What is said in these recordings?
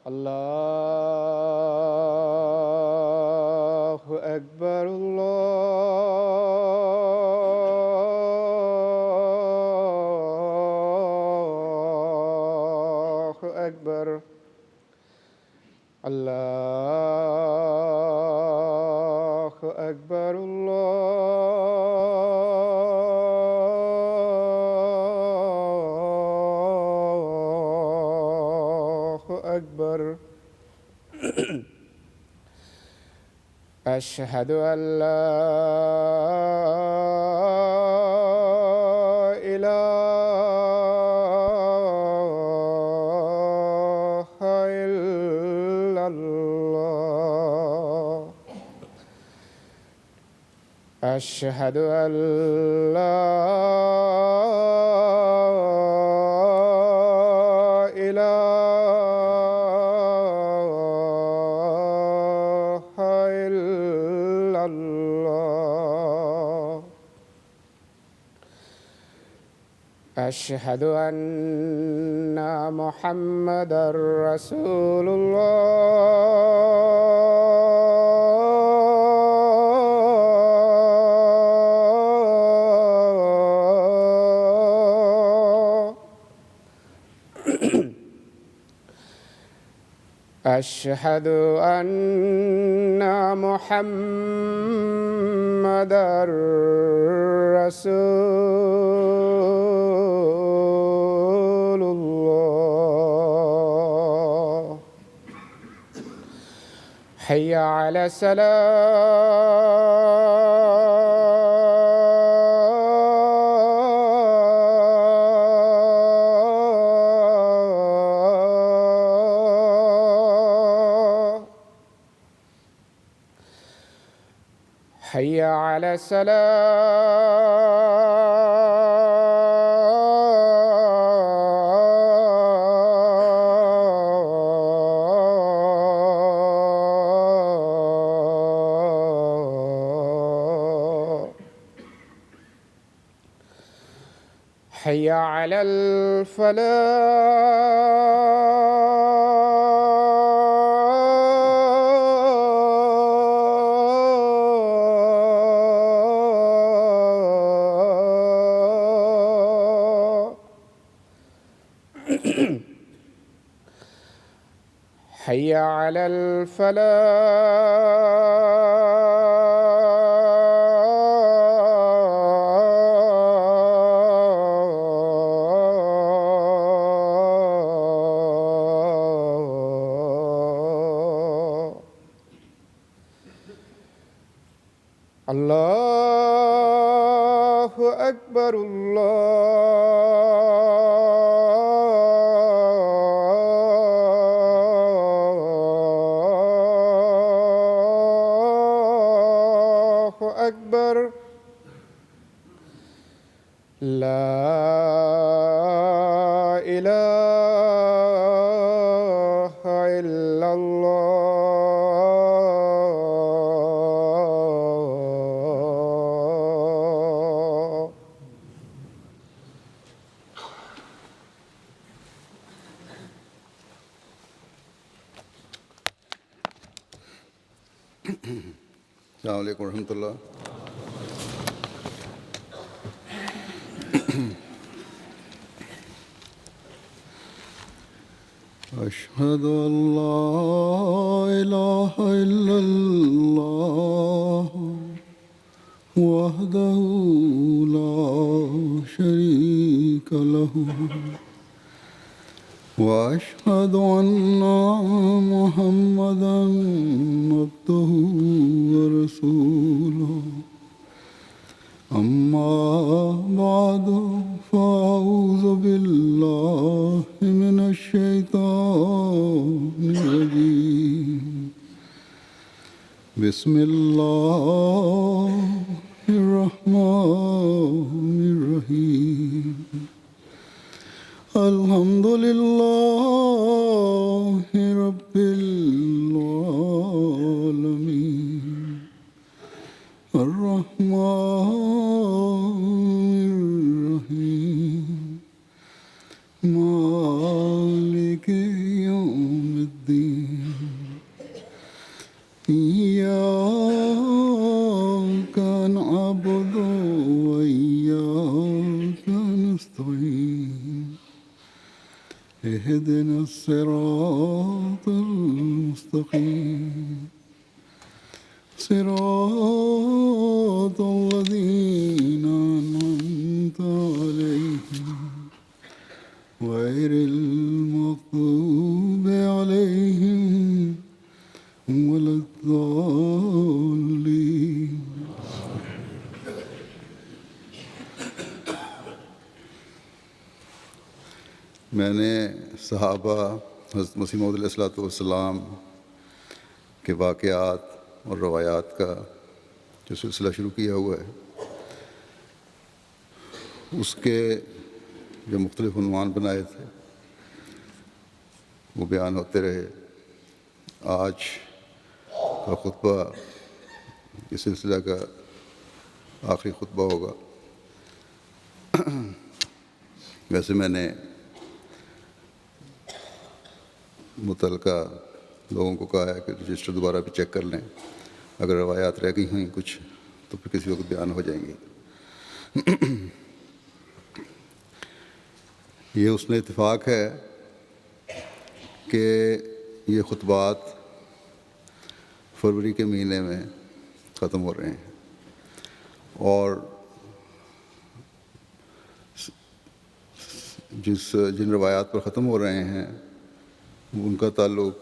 اللہ اکبر اللہ اکبر اللہ اکبر اللہ اکبر أشهد أن لا إله إلا الله أشهد أن لا أشهد أن محمدًا رسول الله أشهد أن محمدًا رسول الله حي على الصلاة حي على الصلاة حي على الفلاح حي على الفلاح الله أكبر الله أكبر لا إله إلا الله السلام علیکم ورحمۃ اللہ۔ أشهد أن لا إله إلا الله وحده لا شريك له وأشهد أن محمدًا عبده ورسوله أما بعد فأعوذ بالله من الشيطان الرجيم بسم الله الرحمن الرحيم الحمد لله رب العالمين الرحمن الرحيم مالك يوم الدين إياك نعبد وإياك نستعين اهدنا الصراط المستقيم صراط الذين أنعمت عليهم غير المغضوب عليهم ولا الضالين. میں نے صحابہ حضرت مسیح موعود علیہ الصلوۃ والسلام کے واقعات اور روایات کا جو سلسلہ شروع کیا ہوا ہے، اس کے جو مختلف عنوان بنائے تھے وہ بیان ہوتے رہے. آج کا خطبہ اس سلسلہ کا آخری خطبہ ہوگا. ویسے میں نے متعلقہ لوگوں کو کہا ہے کہ رجسٹر دوبارہ بھی چیک کر لیں، اگر روایات رہ گئی ہیں کچھ تو پھر کسی وقت بیان ہو جائیں گی. یہ اس نے اتفاق ہے کہ یہ خطبات فروری کے مہینے میں ختم ہو رہے ہیں، اور جن روایات پر ختم ہو رہے ہیں ان کا تعلق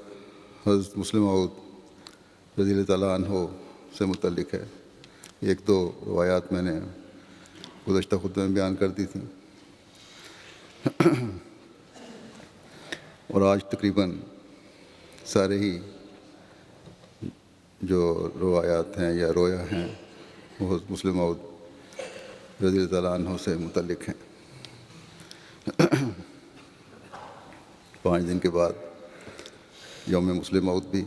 حضرت مسلم موعود رضی اللہ تعالیٰ عنہ سے متعلق ہے. ایک دو روایات میں نے گزشتہ خطبے میں بیان کر دی تھیں، اور آج تقریباً سارے ہی جو روایات ہیں یا رویا ہیں وہ حضرت مسلم موعود رضی اللہ تعالیٰ عنہ سے متعلق ہیں. 5 دن کے بعد یوم مسلم موعود بھی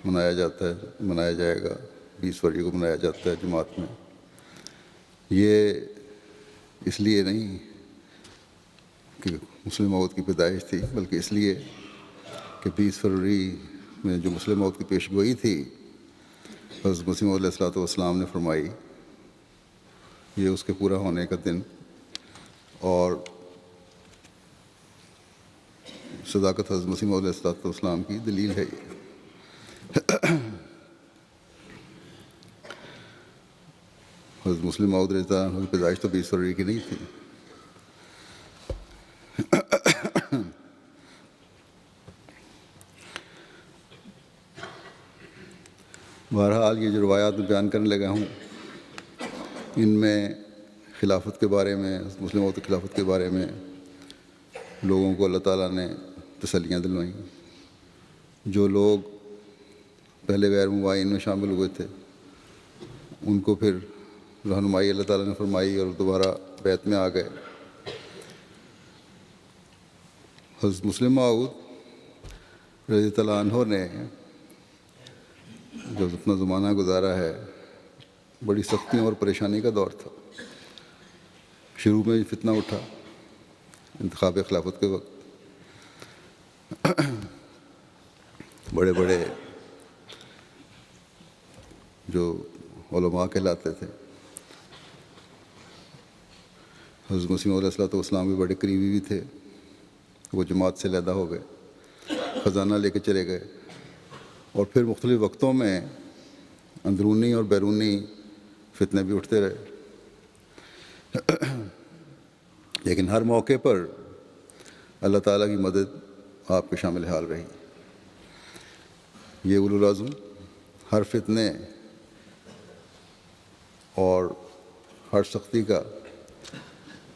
منایا جائے گا. 20 فروری کو منایا جاتا ہے جماعت میں. یہ اس لیے نہیں کہ مسلم موعود کی پیدائش تھی، بلکہ اس لیے کہ 20 فروری میں جو مسلم موعود کی پیش گوئی تھی حضرت مسیح موعود علیہ الصلوۃ والسلام نے فرمائی، یہ اس کے پورا ہونے کا دن اور صداقت حضرت مسیح موعود علیہ الصلوۃ والسلام کی دلیل ہے. حضرت مسلم موعود رضی اللہ عنہ کی پیدائش تو 20 فروری کی نہیں تھی. بہرحال یہ جو روایات میں بیان کرنے لگا ہوں ان میں خلافت کے بارے میں، مسلم موعود کی خلافت کے بارے میں لوگوں کو اللہ تعالیٰ نے تسلیاں دلوائیں. جو لوگ پہلے غیر مباین میں شامل ہوئے تھے ان کو پھر رہنمائی اللہ تعالیٰ نے فرمائی اور دوبارہ بیعت میں آ گئے. حضرت مسلم موعود رضی اللہ عنہ نے جو اپنا زمانہ گزارا ہے بڑی سختیوں اور پریشانی کا دور تھا. شروع میں فتنہ اٹھا انتخاب خلافت کے وقت. بڑے بڑے جو علماء کہلاتے تھے حضرت مسیح موعود علیہ الصلوۃ والسلام کے بڑے قریبی بھی تھے، وہ جماعت سے علیحدہ ہو گئے، خزانہ لے کے چلے گئے. اور پھر مختلف وقتوں میں اندرونی اور بیرونی فتنے بھی اٹھتے رہے، لیکن ہر موقع پر اللہ تعالیٰ کی مدد آپ کے شامل حال رہی. یہ اولو العزم ہر فتنے اور ہر سختی کا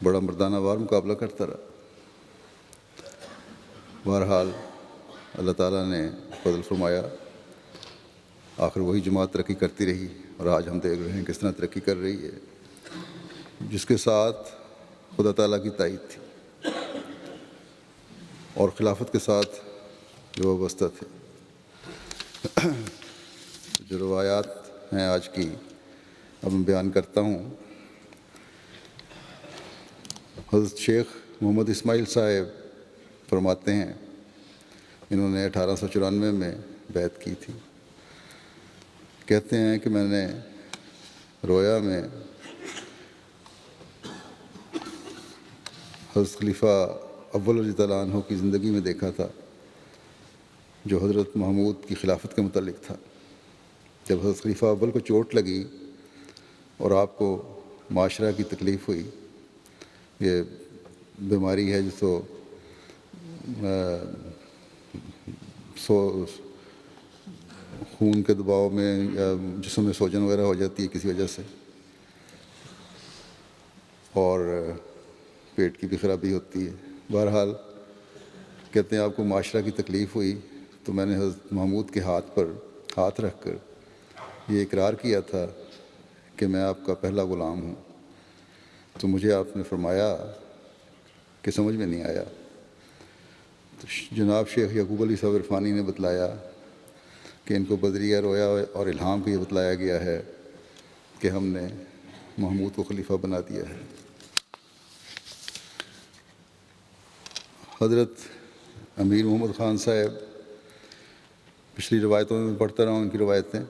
بڑا مردانہ وار مقابلہ کرتا رہا. بہرحال اللہ تعالیٰ نے فضل فرمایا، آخر وہی جماعت ترقی کرتی رہی، اور آج ہم دیکھ رہے ہیں کس طرح ترقی کر رہی ہے، جس کے ساتھ خدا تعالیٰ کی تائید تھی. اور خلافت کے ساتھ جو وابستہ تھے۔ جو روایات ہیں آج کی اب میں بیان کرتا ہوں۔ حضرت شیخ محمد اسماعیل صاحب فرماتے ہیں، انہوں نے 1894 میں بیعت کی تھی۔ کہتے ہیں کہ میں نے رویا میں حضرت خلیفہ اول رضی اللہ عنہ کی زندگی میں دیکھا تھا، جو حضرت محمود کی خلافت کے متعلق تھا۔ جب حضرت خلیفہ اول کو چوٹ لگی اور آپ کو معاشرہ کی تکلیف ہوئی، یہ بیماری ہے جس کو خون کے دباؤ میں یا جسم میں سوجن وغیرہ ہو جاتی ہے کسی وجہ سے، اور پیٹ کی بھی خرابی ہوتی ہے۔ بہرحال کہتے ہیں آپ کو معاشرہ کی تکلیف ہوئی تو میں نے حضرت محمود کے ہاتھ پر ہاتھ رکھ کر یہ اقرار کیا تھا کہ میں آپ کا پہلا غلام ہوں۔ تو مجھے آپ نے فرمایا کہ سمجھ میں نہیں آیا۔ تو جناب شیخ یعقوب علی صاحب عرفانی نے بتلایا کہ ان کو بدریہ رویا اور الہام کو یہ بتلایا گیا ہے کہ ہم نے محمود کو خلیفہ بنا دیا ہے۔ حضرت امیر محمد خان صاحب، پچھلی روایتوں میں پڑھتا رہا ہوں ان کی روایتیں،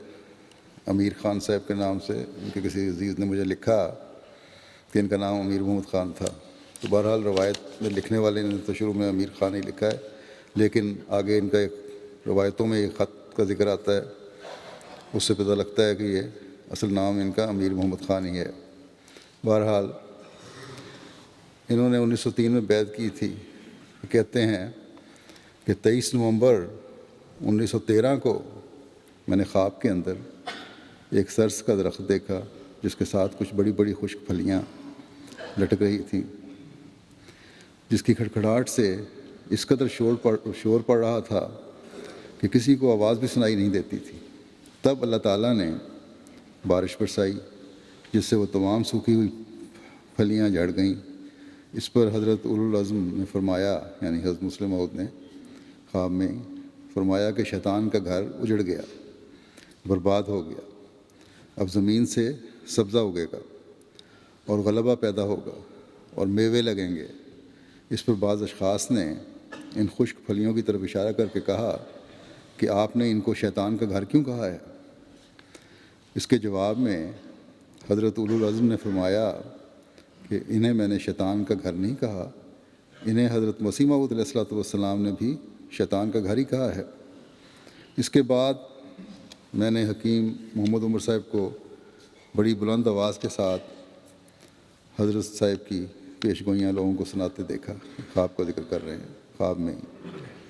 امیر خان صاحب کے نام سے ان کے کسی عزیز نے مجھے لکھا کہ ان کا نام امیر محمد خان تھا۔ تو بہرحال روایت میں لکھنے والے نے تو شروع میں امیر خان ہی لکھا ہے، لیکن آگے ان کا ایک روایتوں میں ایک خط کا ذکر آتا ہے، اس سے پتہ لگتا ہے کہ یہ اصل نام ان کا امیر محمد خان ہی ہے۔ بہرحال انہوں نے 1903 میں بیعت کی تھی۔ کہتے ہیں کہ 23 نومبر 1913 کو میں نے خواب کے اندر ایک سرس کا درخت دیکھا جس کے ساتھ کچھ بڑی بڑی خشک پھلیاں لٹک رہی تھیں، جس کی کھڑکھڑاہٹ سے اس قدر شور پڑ رہا تھا کہ کسی کو آواز بھی سنائی نہیں دیتی تھی۔ تب اللہ تعالیٰ نے بارش برسائی جس سے وہ تمام سوکھی ہوئی پھلیاں جھڑ گئیں۔ اس پر حضرت اولوالعزم نے فرمایا، یعنی حضرت مسلم موعود نے خواب میں فرمایا کہ شیطان کا گھر اجڑ گیا، برباد ہو گیا، اب زمین سے سبزہ اگے گا اور غلبہ پیدا ہوگا اور میوے لگیں گے۔ اس پر بعض اشخاص نے ان خشک پھلیوں کی طرف اشارہ کر کے کہا کہ آپ نے ان کو شیطان کا گھر کیوں کہا ہے؟ اس کے جواب میں حضرت اولوالعزم نے فرمایا کہ انہیں میں نے شیطان کا گھر نہیں کہا، انہیں حضرت مسیح موعود علیہ الصلوۃ والسلام نے بھی شیطان کا گھر ہی کہا ہے۔ اس کے بعد میں نے حکیم محمد عمر صاحب کو بڑی بلند آواز کے ساتھ حضرت صاحب کی پیش گوئیاں لوگوں کو سناتے دیکھا۔ خواب کا ذکر کر رہے ہیں، خواب میں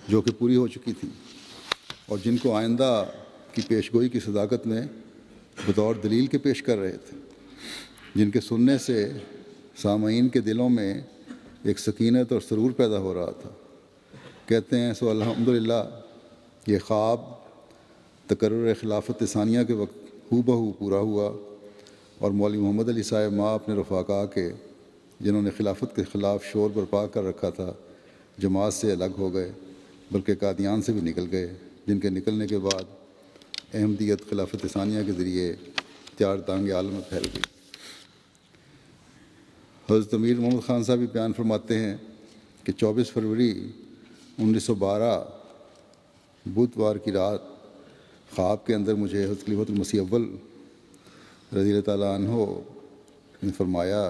جو کہ پوری ہو چکی تھی اور جن کو آئندہ کی پیش گوئی کی صداقت میں بطور دلیل کے پیش کر رہے تھے، جن کے سننے سے سامعین کے دلوں میں ایک سکینت اور سرور پیدا ہو رہا تھا۔ کہتے ہیں سو الحمدللہ یہ خواب تقرر خلافت ثانیہ کے وقت ہو بہو پورا ہوا، اور مولوی محمد علی صاحب ماں اپنے رفقا کے جنہوں نے خلافت کے خلاف شور برپا کر رکھا تھا جماعت سے الگ ہو گئے، بلکہ قادیان سے بھی نکل گئے، جن کے نکلنے کے بعد احمدیت خلافت ثانیہ کے ذریعے چار دانگ عالم میں پھیل گئی۔ حضرت امیر محمد خان صاحب بھی بیان فرماتے ہیں کہ 24 فروری 1912 بدوار کی رات خواب کے اندر مجھے حضرت خلیفۃ المسیح اول رضی اللہ تعالیٰ عنہ نے فرمایا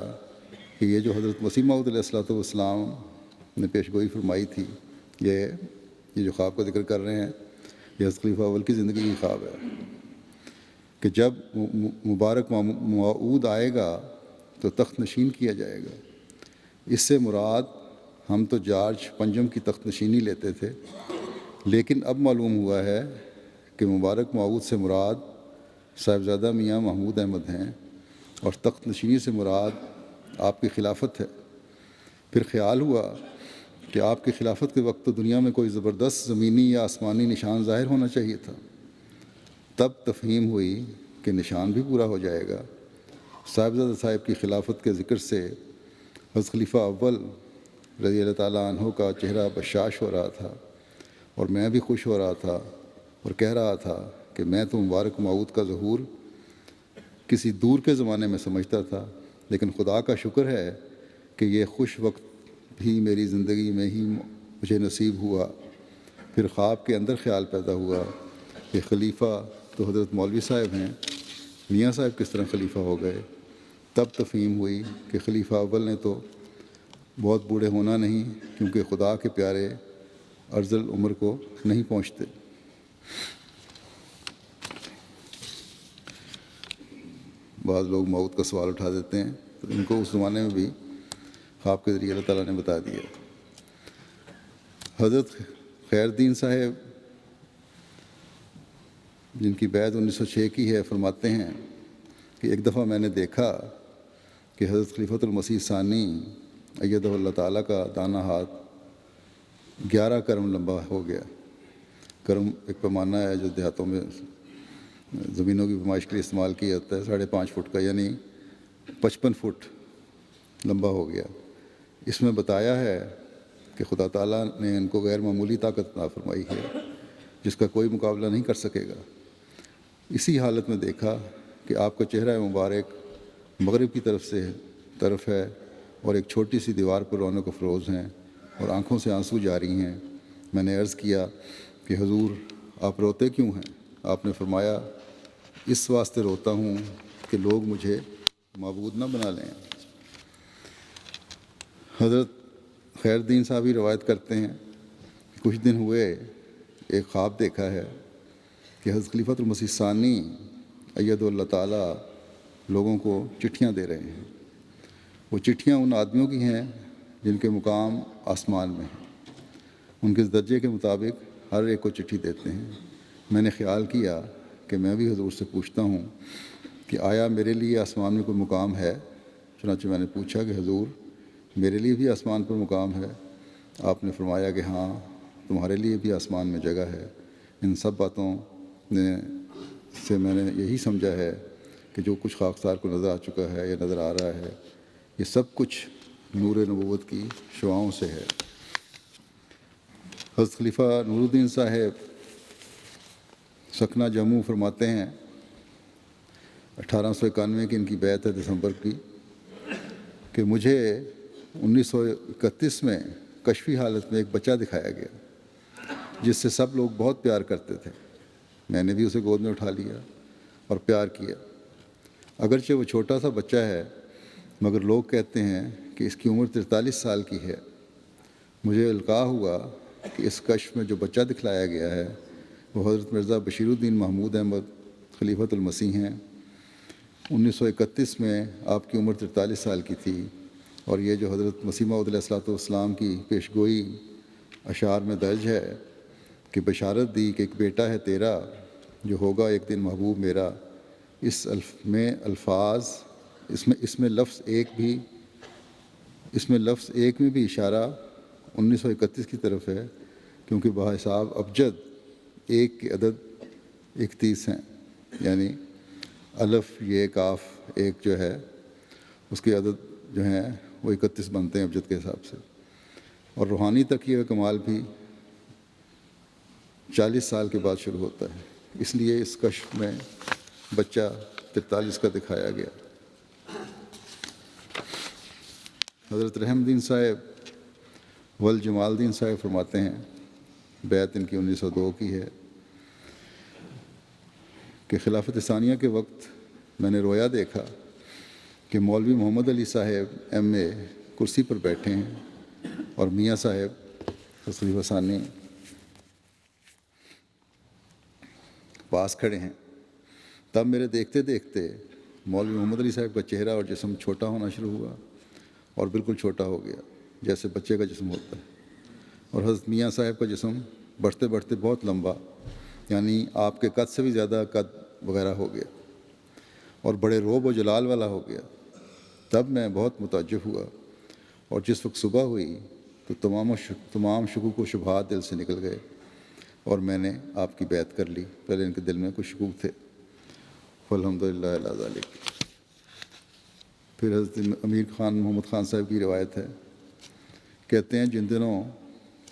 کہ یہ جو حضرت مسیح موعود علیہ الصلوۃ والسلام نے پیش گوئی فرمائی تھی، یہ جو خواب کا ذکر کر رہے ہیں، یہ حضرت خلیفہ اول کی زندگی کی خواب ہے کہ جب مبارک موعود آئے گا تو تخت نشین کیا جائے گا۔ اس سے مراد ہم تو جارج پنجم کی تخت نشینی لیتے تھے، لیکن اب معلوم ہوا ہے کہ مبارک موعود سے مراد صاحبزادہ میاں محمود احمد ہیں اور تخت نشینی سے مراد آپ کی خلافت ہے۔ پھر خیال ہوا کہ آپ کی خلافت کے وقت تو دنیا میں کوئی زبردست زمینی یا آسمانی نشان ظاہر ہونا چاہیے تھا۔ تب تفہیم ہوئی کہ نشان بھی پورا ہو جائے گا۔ صاحبزادہ صاحب کی خلافت کے ذکر سے حضرت خلیفہ اول رضی اللہ تعالیٰ عنہ کا چہرہ بشاش ہو رہا تھا اور میں بھی خوش ہو رہا تھا اور کہہ رہا تھا کہ میں تو مبارک موعود کا ظہور کسی دور کے زمانے میں سمجھتا تھا، لیکن خدا کا شکر ہے کہ یہ خوش وقت بھی میری زندگی میں ہی مجھے نصیب ہوا۔ پھر خواب کے اندر خیال پیدا ہوا کہ خلیفہ تو حضرت مولوی صاحب ہیں، میاں صاحب کس طرح خلیفہ ہو گئے؟ تب تفہیم ہوئی کہ خلیفہ اول نے تو بہت بوڑھے ہونا نہیں، کیونکہ خدا کے پیارے ارذل العمر کو نہیں پہنچتے۔ بعض لوگ موت کا سوال اٹھا دیتے ہیں، تو ان کو اس زمانے میں بھی خواب کے ذریعے اللہ تعالیٰ نے بتا دیا۔ حضرت خیر الدین صاحب جن کی بیعت 1906 کی ہے، فرماتے ہیں کہ ایک دفعہ میں نے دیکھا کہ حضرت خلیفۃ المسیح ثانی ایدہ اللہ تعالیٰ کا دانہ ہاتھ 11 کرم لمبا ہو گیا۔ کرم ایک پیمانہ ہے جو دیہاتوں میں زمینوں کی پیمائش کے لیے استعمال کیا جاتا ہے، 5.5 فٹ کا، یعنی 55 فٹ لمبا ہو گیا۔ اس میں بتایا ہے کہ خدا تعالیٰ نے ان کو غیر معمولی طاقت عطا فرمائی ہے جس کا کوئی مقابلہ نہیں کر سکے گا۔ اسی حالت میں دیکھا کہ آپ کا چہرہ مبارک مغرب کی طرف ہے اور ایک چھوٹی سی دیوار پر رونق افروز ہیں اور آنکھوں سے آنسو جاری ہیں۔ میں نے عرض کیا کہ حضور آپ روتے کیوں ہیں؟ آپ نے فرمایا اس واسطے روتا ہوں کہ لوگ مجھے معبود نہ بنا لیں۔ حضرت خیر الدین صاحب ہی روایت کرتے ہیں کہ کچھ دن ہوئے ایک خواب دیکھا ہے کہ حضرت خلیفۃ المسیح ثانی ایدہ اللہ تعالیٰ لوگوں کو چٹھیاں دے رہے ہیں۔ وہ چٹھیاں ان آدمیوں کی ہیں جن کے مقام آسمان میں ہیں، ان کے درجے کے مطابق ہر ایک کو چٹھی دیتے ہیں۔ میں نے خیال کیا کہ میں بھی حضور سے پوچھتا ہوں کہ آیا میرے لیے آسمان میں کوئی مقام ہے؟ چنانچہ میں نے پوچھا کہ حضور میرے لیے بھی آسمان پر مقام ہے؟ آپ نے فرمایا کہ ہاں، تمہارے لیے بھی آسمان میں جگہ ہے۔ ان سب باتوں سے میں نے یہی سمجھا ہے کہ جو کچھ خاکسار کو نظر آ چکا ہے یا نظر آ رہا ہے، یہ سب کچھ نور نبوت کی شعاؤں سے ہے۔ حضرت خلیفہ نور الدین صاحب سکنہ جموں فرماتے ہیں 1891 کی ان کی بیعت ہے دسمبر کی، کہ مجھے 1931 میں کشفی حالت میں ایک بچہ دکھایا گیا جس سے سب لوگ بہت پیار کرتے تھے۔ میں نے بھی اسے گود میں اٹھا لیا اور پیار کیا۔ اگرچہ وہ چھوٹا سا بچہ ہے مگر لوگ کہتے ہیں کہ اس کی عمر 43 سال کی ہے۔ مجھے القاء ہوا کہ اس کشف میں جو بچہ دکھلایا گیا ہے وہ حضرت مرزا بشیر الدین محمود احمد خلیفۃ المسیح ہیں۔ 1931 میں آپ کی عمر 43 سال کی تھی، اور یہ جو حضرت مسیح موعود علیہ الصلوۃ والسلام کی پیشگوئی اشعار میں درج ہے کہ بشارت دی کہ ایک بیٹا ہے تیرا جو ہوگا ایک دن محبوب میرا، اس میں لفظ ایک میں بھی اشارہ 1931 کی طرف ہے، کیونکہ بحساب ابجد ایک کے عدد 31 ہیں، یعنی الف یہ کاف ایک جو ہے اس کے عدد جو ہیں وہ 31 بنتے ہیں ابجد کے حساب سے۔ اور روحانی تقیہ کمال بھی 40 سال کے بعد شروع ہوتا ہے، اس لیے اس کشف میں بچہ 43 کا دکھایا گیا۔ حضرت رحم الدین صاحب والجمال الدین صاحب فرماتے ہیں، بیعت ان کی 1902 کی ہے، کہ خلافت ثانیہ کے وقت میں نے رویا دیکھا کہ مولوی محمد علی صاحب ایم اے کرسی پر بیٹھے ہیں اور میاں صاحب خلیفہ ثانی پاس کھڑے ہیں۔ تب میرے دیکھتے دیکھتے مولوی محمد علی صاحب کا چہرہ اور جسم چھوٹا ہونا شروع ہوا اور بالکل چھوٹا ہو گیا جیسے بچے کا جسم ہوتا ہے، اور حضرت میاں صاحب کا جسم بڑھتے بڑھتے بہت لمبا، یعنی آپ کے قد سے بھی زیادہ قد وغیرہ ہو گیا اور بڑے روب و جلال والا ہو گیا۔ تب میں بہت متعجب ہوا، اور جس وقت صبح ہوئی تو تمام شکوک و شبہات دل سے نکل گئے اور میں نے آپ کی بیعت کر لی۔ پہلے ان کے دل میں کچھ شکوک تھے، الحمدللہ علی ذالک۔ پھر حضرت امیر خان محمد خان صاحب کی روایت ہے کہتے ہیں جن دنوں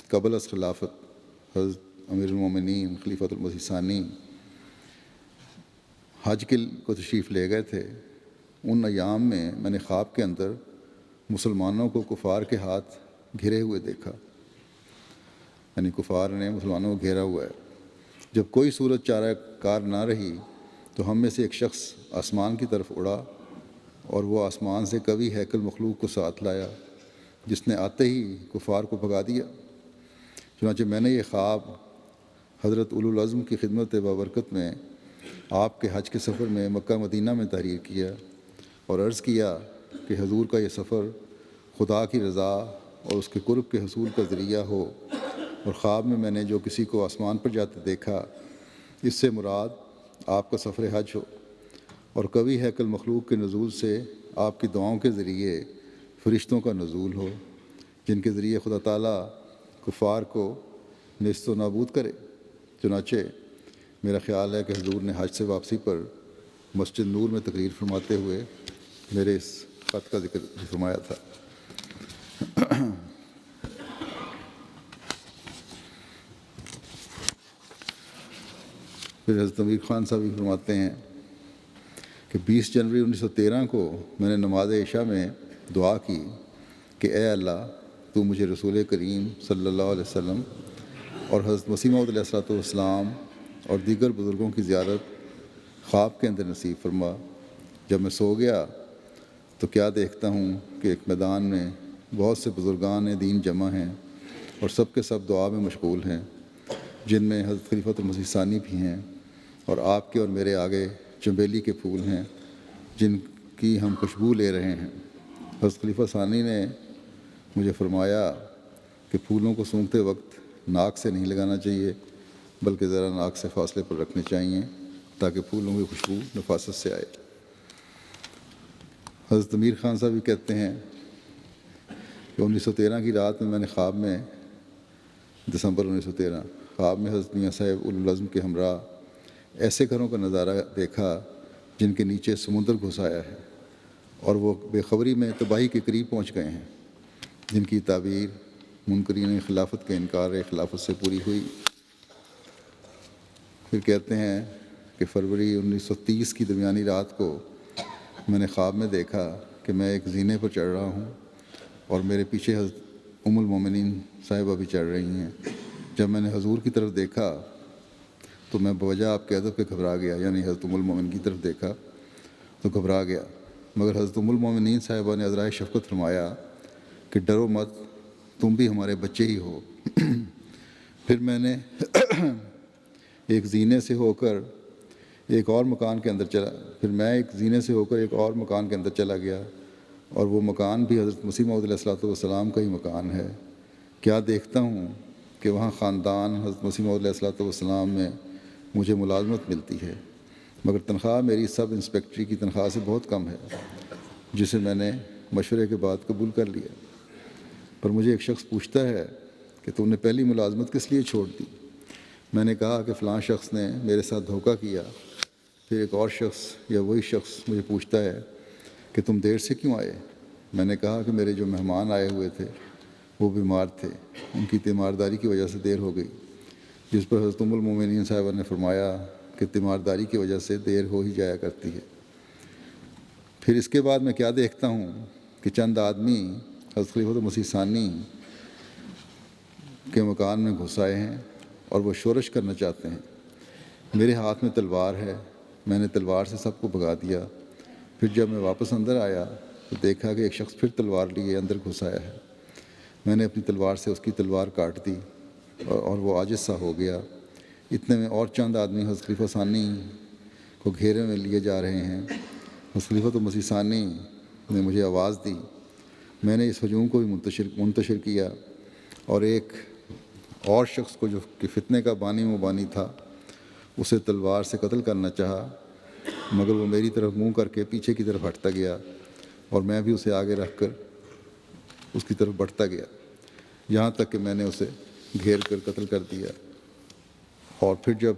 قبل از خلافت حضرت امیر المومنین خلیفۃ المسیح ثانی حج کو تشریف لے گئے تھے، ان ایام میں میں نے خواب کے اندر مسلمانوں کو کفار کے ہاتھ گھرے ہوئے دیکھا، یعنی کفار نے مسلمانوں کو گھیرا ہوا ہے۔ جب کوئی صورت چارہ کار نہ رہی تو ہم میں سے ایک شخص آسمان کی طرف اڑا اور وہ آسمان سے قوی ہیکل مخلوق کو ساتھ لایا، جس نے آتے ہی کفار کو بھگا دیا۔ چنانچہ میں نے یہ خواب حضرت اولو العزم کی خدمت بابرکت میں آپ کے حج کے سفر میں مکہ مدینہ میں تحریر کیا اور عرض کیا کہ حضور کا یہ سفر خدا کی رضا اور اس کے قرب کے حصول کا ذریعہ ہو، اور خواب میں نے جو کسی کو آسمان پر جاتے دیکھا اس سے مراد آپ کا سفر حج ہو، اور قوی ہیکل مخلوق کے نزول سے آپ کی دعاؤں کے ذریعے فرشتوں کا نزول ہو، جن کے ذریعے خدا تعالیٰ کفار کو نیست و نابود کرے۔ چنانچہ میرا خیال ہے کہ حضور نے حج سے واپسی پر مسجد نور میں تقریر فرماتے ہوئے میرے اس خط کا ذکر فرمایا تھا۔ پھر حضرت امیر خان صاحب بھی فرماتے ہیں کہ 20 جنوری 1913 کو میں نے نماز عشاء میں دعا کی کہ اے اللہ تو مجھے رسول کریم صلی اللہ علیہ وسلم اور حضرت مسیح موعود علیہ الصلوۃ والسلام اور دیگر بزرگوں کی زیارت خواب کے اندر نصیب فرما۔ جب میں سو گیا تو کیا دیکھتا ہوں کہ ایک میدان میں بہت سے بزرگان دین جمع ہیں اور سب کے سب دعا میں مشغول ہیں، جن میں حضرت خلیفۃ المسیح ثانی بھی ہیں، اور آپ کے اور میرے آگے چنبیلی کے پھول ہیں جن کی ہم خوشبو لے رہے ہیں۔ حضرت خلیفہ ثانی نے مجھے فرمایا کہ پھولوں کو سونگھتے وقت ناک سے نہیں لگانا چاہیے بلکہ ذرا ناک سے فاصلے پر رکھنے چاہیے تاکہ پھولوں کی خوشبو نفاست سے آئے۔ حضرت امیر خان صاحب بھی کہتے ہیں کہ 1913 کی رات میں نے خواب میں دسمبر 1913 خواب میں حضرت میاں صاحب اولو العزم کے ہمراہ ایسے گھروں کا نظارہ دیکھا جن کے نیچے سمندر گھس آیا ہے اور وہ بے خبری میں تباہی کے قریب پہنچ گئے ہیں، جن کی تعبیر منکرین خلافت کے انکار خلافت سے پوری ہوئی۔ پھر کہتے ہیں کہ فروری 1930 کی درمیانی رات کو میں نے خواب میں دیکھا کہ میں ایک زینے پر چڑھ رہا ہوں اور میرے پیچھے حضرت ام المومنین صاحبہ بھی چڑھ رہی ہیں۔ جب میں نے حضور کی طرف دیکھا تو میں بوجہ آپ کے ادب کے گھبرا گیا، یعنی حضرت ام المومنین کی طرف دیکھا تو گھبرا گیا، مگر حضرت ام المومنین صاحبہ نے عذرائے شفقت فرمایا کہ ڈرو مت، تم بھی ہمارے بچے ہی ہو۔ پھر میں ایک زینے سے ہو کر ایک اور مکان کے اندر چلا گیا اور وہ مکان بھی حضرت مسیح موعود علیہ الصلوۃ والسلام کا ہی مکان ہے۔ کیا دیکھتا ہوں کہ وہاں خاندان حضرت مسیح موعود علیہ الصلوۃ والسلام میں مجھے ملازمت ملتی ہے، مگر تنخواہ میری سب انسپیکٹری کی تنخواہ سے بہت کم ہے، جسے میں نے مشورے کے بعد قبول کر لیا۔ پر مجھے ایک شخص پوچھتا ہے کہ تم نے پہلی ملازمت کس لیے چھوڑ دی؟ میں نے کہا کہ فلاں شخص نے میرے ساتھ دھوکہ کیا۔ پھر ایک اور شخص یا وہی شخص مجھے پوچھتا ہے کہ تم دیر سے کیوں آئے؟ میں نے کہا کہ میرے جو مہمان آئے ہوئے تھے وہ بیمار تھے، ان کی تیمارداری کی وجہ سے دیر ہو گئی، جس پر حضرت ام المومنین صاحبہ نے فرمایا کہ تیمارداری کی وجہ سے دیر ہو ہی جایا کرتی ہے۔ پھر اس کے بعد میں کیا دیکھتا ہوں کہ چند آدمی حضرت خلیفۃ المسیح ثانی کے مکان میں گھس آئے ہیں اور وہ شورش کرنا چاہتے ہیں۔ میرے ہاتھ میں تلوار ہے، میں نے تلوار سے سب کو بھگا دیا۔ پھر جب میں واپس اندر آیا تو دیکھا کہ ایک شخص پھر تلوار لیے اندر گھس آیا ہے۔ میں نے اپنی تلوار سے اس کی تلوار کاٹ دی اور وہ عاجز سا ہو گیا۔ اتنے میں اور چند آدمی حضرت خلیفہ ثانی کو گھیرے میں لیے جا رہے ہیں۔ حضرت خلیفۃ المسیح ثانی نے مجھے آواز دی، میں نے اس ہجوم کو بھی منتشر کیا اور ایک اور شخص کو جو کہ فتنے کا بانی مبانی تھا اسے تلوار سے قتل کرنا چاہا، مگر وہ میری طرف منہ کر کے پیچھے کی طرف ہٹتا گیا اور میں بھی اسے آگے رکھ کر اس کی طرف بڑھتا گیا، یہاں تک کہ میں نے اسے گھیر کر قتل کر دیا۔ اور پھر جب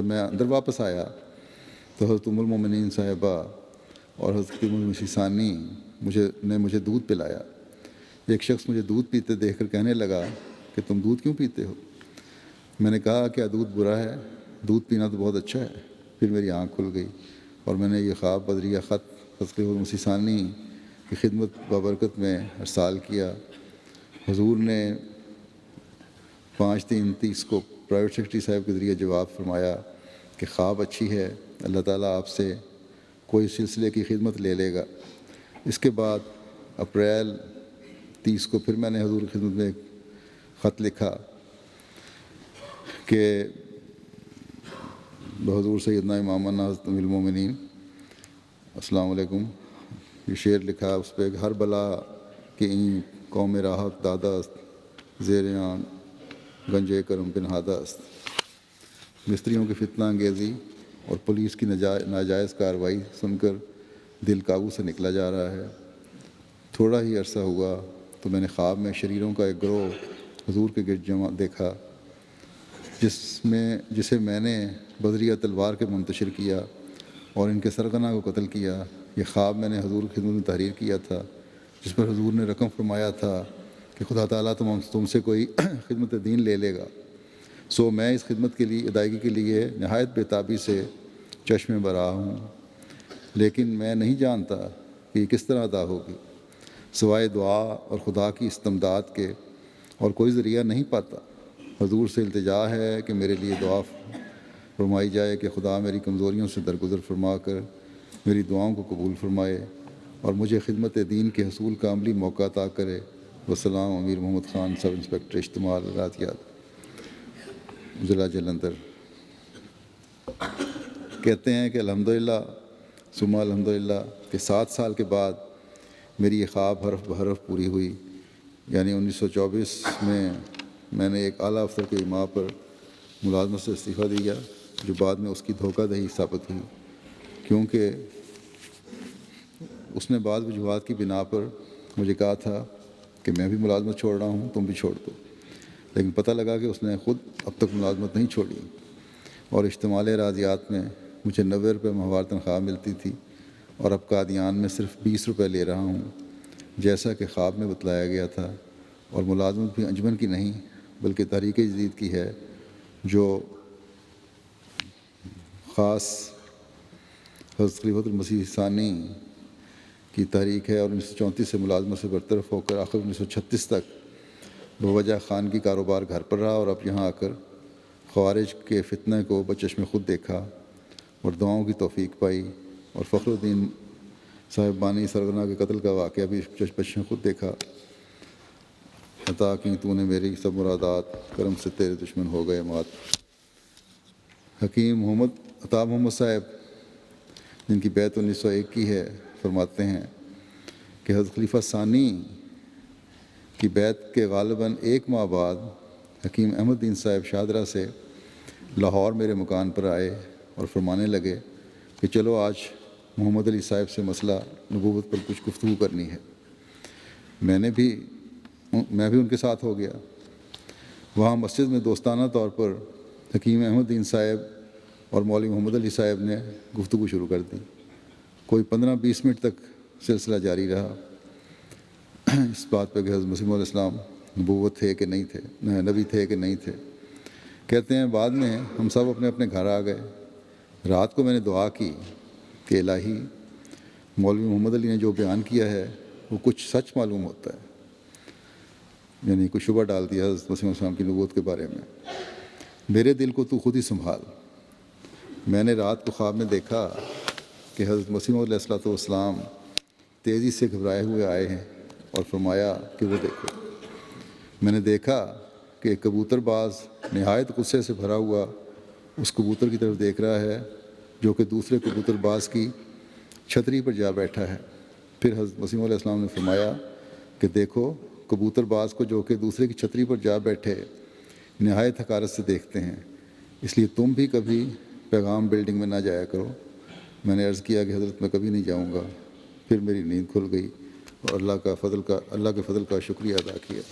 میں اندر واپس آیا تو حضرت ام المومنین صاحبہ اور حضرت مسیح ثانی نے مجھے دودھ پلایا۔ ایک شخص مجھے دودھ پیتے دیکھ کر کہنے لگا کہ تم دودھ کیوں پیتے ہو؟ میں نے کہا کیا دودھ برا ہے؟ دودھ پینا تو بہت اچھا ہے۔ پھر میری آنکھ کھل گئی اور میں نے یہ خواب بدریہ خط حضرت مسیح ثانی کی خدمت بابرکت میں ارسال کیا۔ حضور نے 5/3/30 کو پرائیویٹ سیکرٹری صاحب کے ذریعے جواب فرمایا کہ خواب اچھی ہے، اللہ تعالیٰ آپ سے کوئی سلسلے کی خدمت لے لے گا۔ اس کے بعد اپریل 30 کو پھر میں نے حضور کی خدمت میں ایک خط لکھا کہ بحضور سیدنا امامنا حضرت امیر المومنین السلام علیکم، یہ شعر لکھا اس پہ، ہر بلا کہ این قوم راہک دادا است، زیر آن گنج کرم پنہادہ است۔ مستریوں کی فتنہ انگیزی اور پولیس کی ناجائز کارروائی سن کر دل قابو سے نکلا جا رہا ہے۔ تھوڑا ہی عرصہ ہوا تو میں نے خواب میں شریروں کا ایک گروہ حضور کے گرد جمع دیکھا، جسے میں نے بدریہ تلوار کے منتشر کیا اور ان کے سرغنہ کو قتل کیا۔ یہ خواب میں نے حضور کی خدمت میں تحریر کیا تھا، جس پر حضور نے رقم فرمایا تھا کہ خدا تعالیٰ تم سے کوئی خدمت دین لے لے گا۔ سو میں اس خدمت کے لیے ادائیگی کے لیے نہایت بےتابی سے چشم برآ ہوں، لیکن میں نہیں جانتا کہ یہ کس طرح ادا ہوگی۔ سوائے دعا اور خدا کی استمداد کے اور کوئی ذریعہ نہیں پاتا۔ حضور سے التجا ہے کہ میرے لیے دعا فرمائی جائے کہ خدا میری کمزوریوں سے درگزر فرما کر میری دعاؤں کو قبول فرمائے اور مجھے خدمت دین کے حصول کا عملی موقع عطا کرے۔ وسلام، امیر محمد خان، سب انسپکٹر اشتمال راتیات، ضلع جلندھر۔ کہتے ہیں کہ الحمدللہ ثم الحمدللہ کہ 7 سال کے بعد میری یہ خواب حرف بحرف پوری ہوئی، یعنی 1924 میں نے ایک اعلیٰ افسر کے ایما پر ملازمت سے استعفیٰ دیا، جو بعد میں اس کی دھوکہ دہی ثابت ہوئی، کیونکہ اس نے بعض وجوہات کی بنا پر مجھے کہا تھا کہ میں بھی ملازمت چھوڑ رہا ہوں، تم بھی چھوڑ دو، لیکن پتہ لگا کہ اس نے خود اب تک ملازمت نہیں چھوڑی اور اشتمال راضیات میں مجھے 90 روپے ماہوار تنخواہ ملتی تھی اور اب قادیان میں صرف 20 روپے لے رہا ہوں، جیسا کہ خواب میں بتلایا گیا تھا۔ اور ملازمت بھی انجمن کی نہیں بلکہ تحریک جدید کی ہے، جو خاص حضرت خلیفۃ المسیح ثانی کی تحریک ہے، اور 1934 سے ملازمت سے برطرف ہو کر آخر 1936 تک بوجہ خان کی کاروبار گھر پر رہا، اور اب یہاں آ کر خوارج کے فتنہ کو بچشم خود دیکھا اور دعاؤں کی توفیق پائی، اور فخر الدین صاحب بانی سرغنہ کے قتل کا واقعہ بھی بچشم خود دیکھا۔ عطا کی تو نے میری سب مرادات، کرم سے تیرے دشمن ہو گئے مات۔ حکیم محمد عطا محمد صاحب، جن کی بیعت 1901 کی ہے، فرماتے ہیں کہ حضرت خلیفہ ثانی کی بیعت کے غالباً 1 ماہ بعد حکیم احمد دین صاحب شاہدرہ سے لاہور میرے مکان پر آئے اور فرمانے لگے کہ چلو آج محمد علی صاحب سے مسئلہ نبوت پر کچھ گفتگو کرنی ہے۔ میں بھی ان کے ساتھ ہو گیا۔ وہاں مسجد میں دوستانہ طور پر حکیم احمد دین صاحب اور مولوی محمد علی صاحب نے گفتگو شروع کر دی۔ کوئی 15-20 منٹ تک سلسلہ جاری رہا، اس بات پہ کہ حضرت مسیح علیہ السلام نبوت تھے کہ نہیں تھے، نبی تھے کہ نہیں تھے۔ کہتے ہیں بعد میں ہم سب اپنے اپنے گھر آ گئے۔ رات کو میں نے دعا کی کہ الہی، مولوی محمد علی نے جو بیان کیا ہے وہ کچھ سچ معلوم ہوتا ہے، یعنی کوئی شبہ ڈال دیا حضرت مسیح علیہ السلام کی نبوت کے بارے میں۔ میرے دل کو تو خود ہی سنبھال۔ میں نے رات کو خواب میں دیکھا کہ حضرت مسیح علیہ السلام تیزی سے گھبرائے ہوئے آئے ہیں اور فرمایا کہ وہ دیکھو۔ میں نے دیکھا کہ ایک کبوتر باز نہایت غصے سے بھرا ہوا اس کبوتر کی طرف دیکھ رہا ہے جو کہ دوسرے کبوتر باز کی چھتری پر جا بیٹھا ہے۔ پھر حضرت مسیح علیہ السلام نے فرمایا کہ دیکھو، کبوتر باز کو جو کہ دوسرے کی چھتری پر جا بیٹھے نہایت حقارت سے دیکھتے ہیں، اس لیے تم بھی کبھی پیغام بلڈنگ میں نہ جایا کرو۔ میں نے عرض کیا کہ حضرت میں کبھی نہیں جاؤں گا۔ پھر میری نیند کھل گئی اور اللہ کے فضل کا شکریہ ادا کیا۔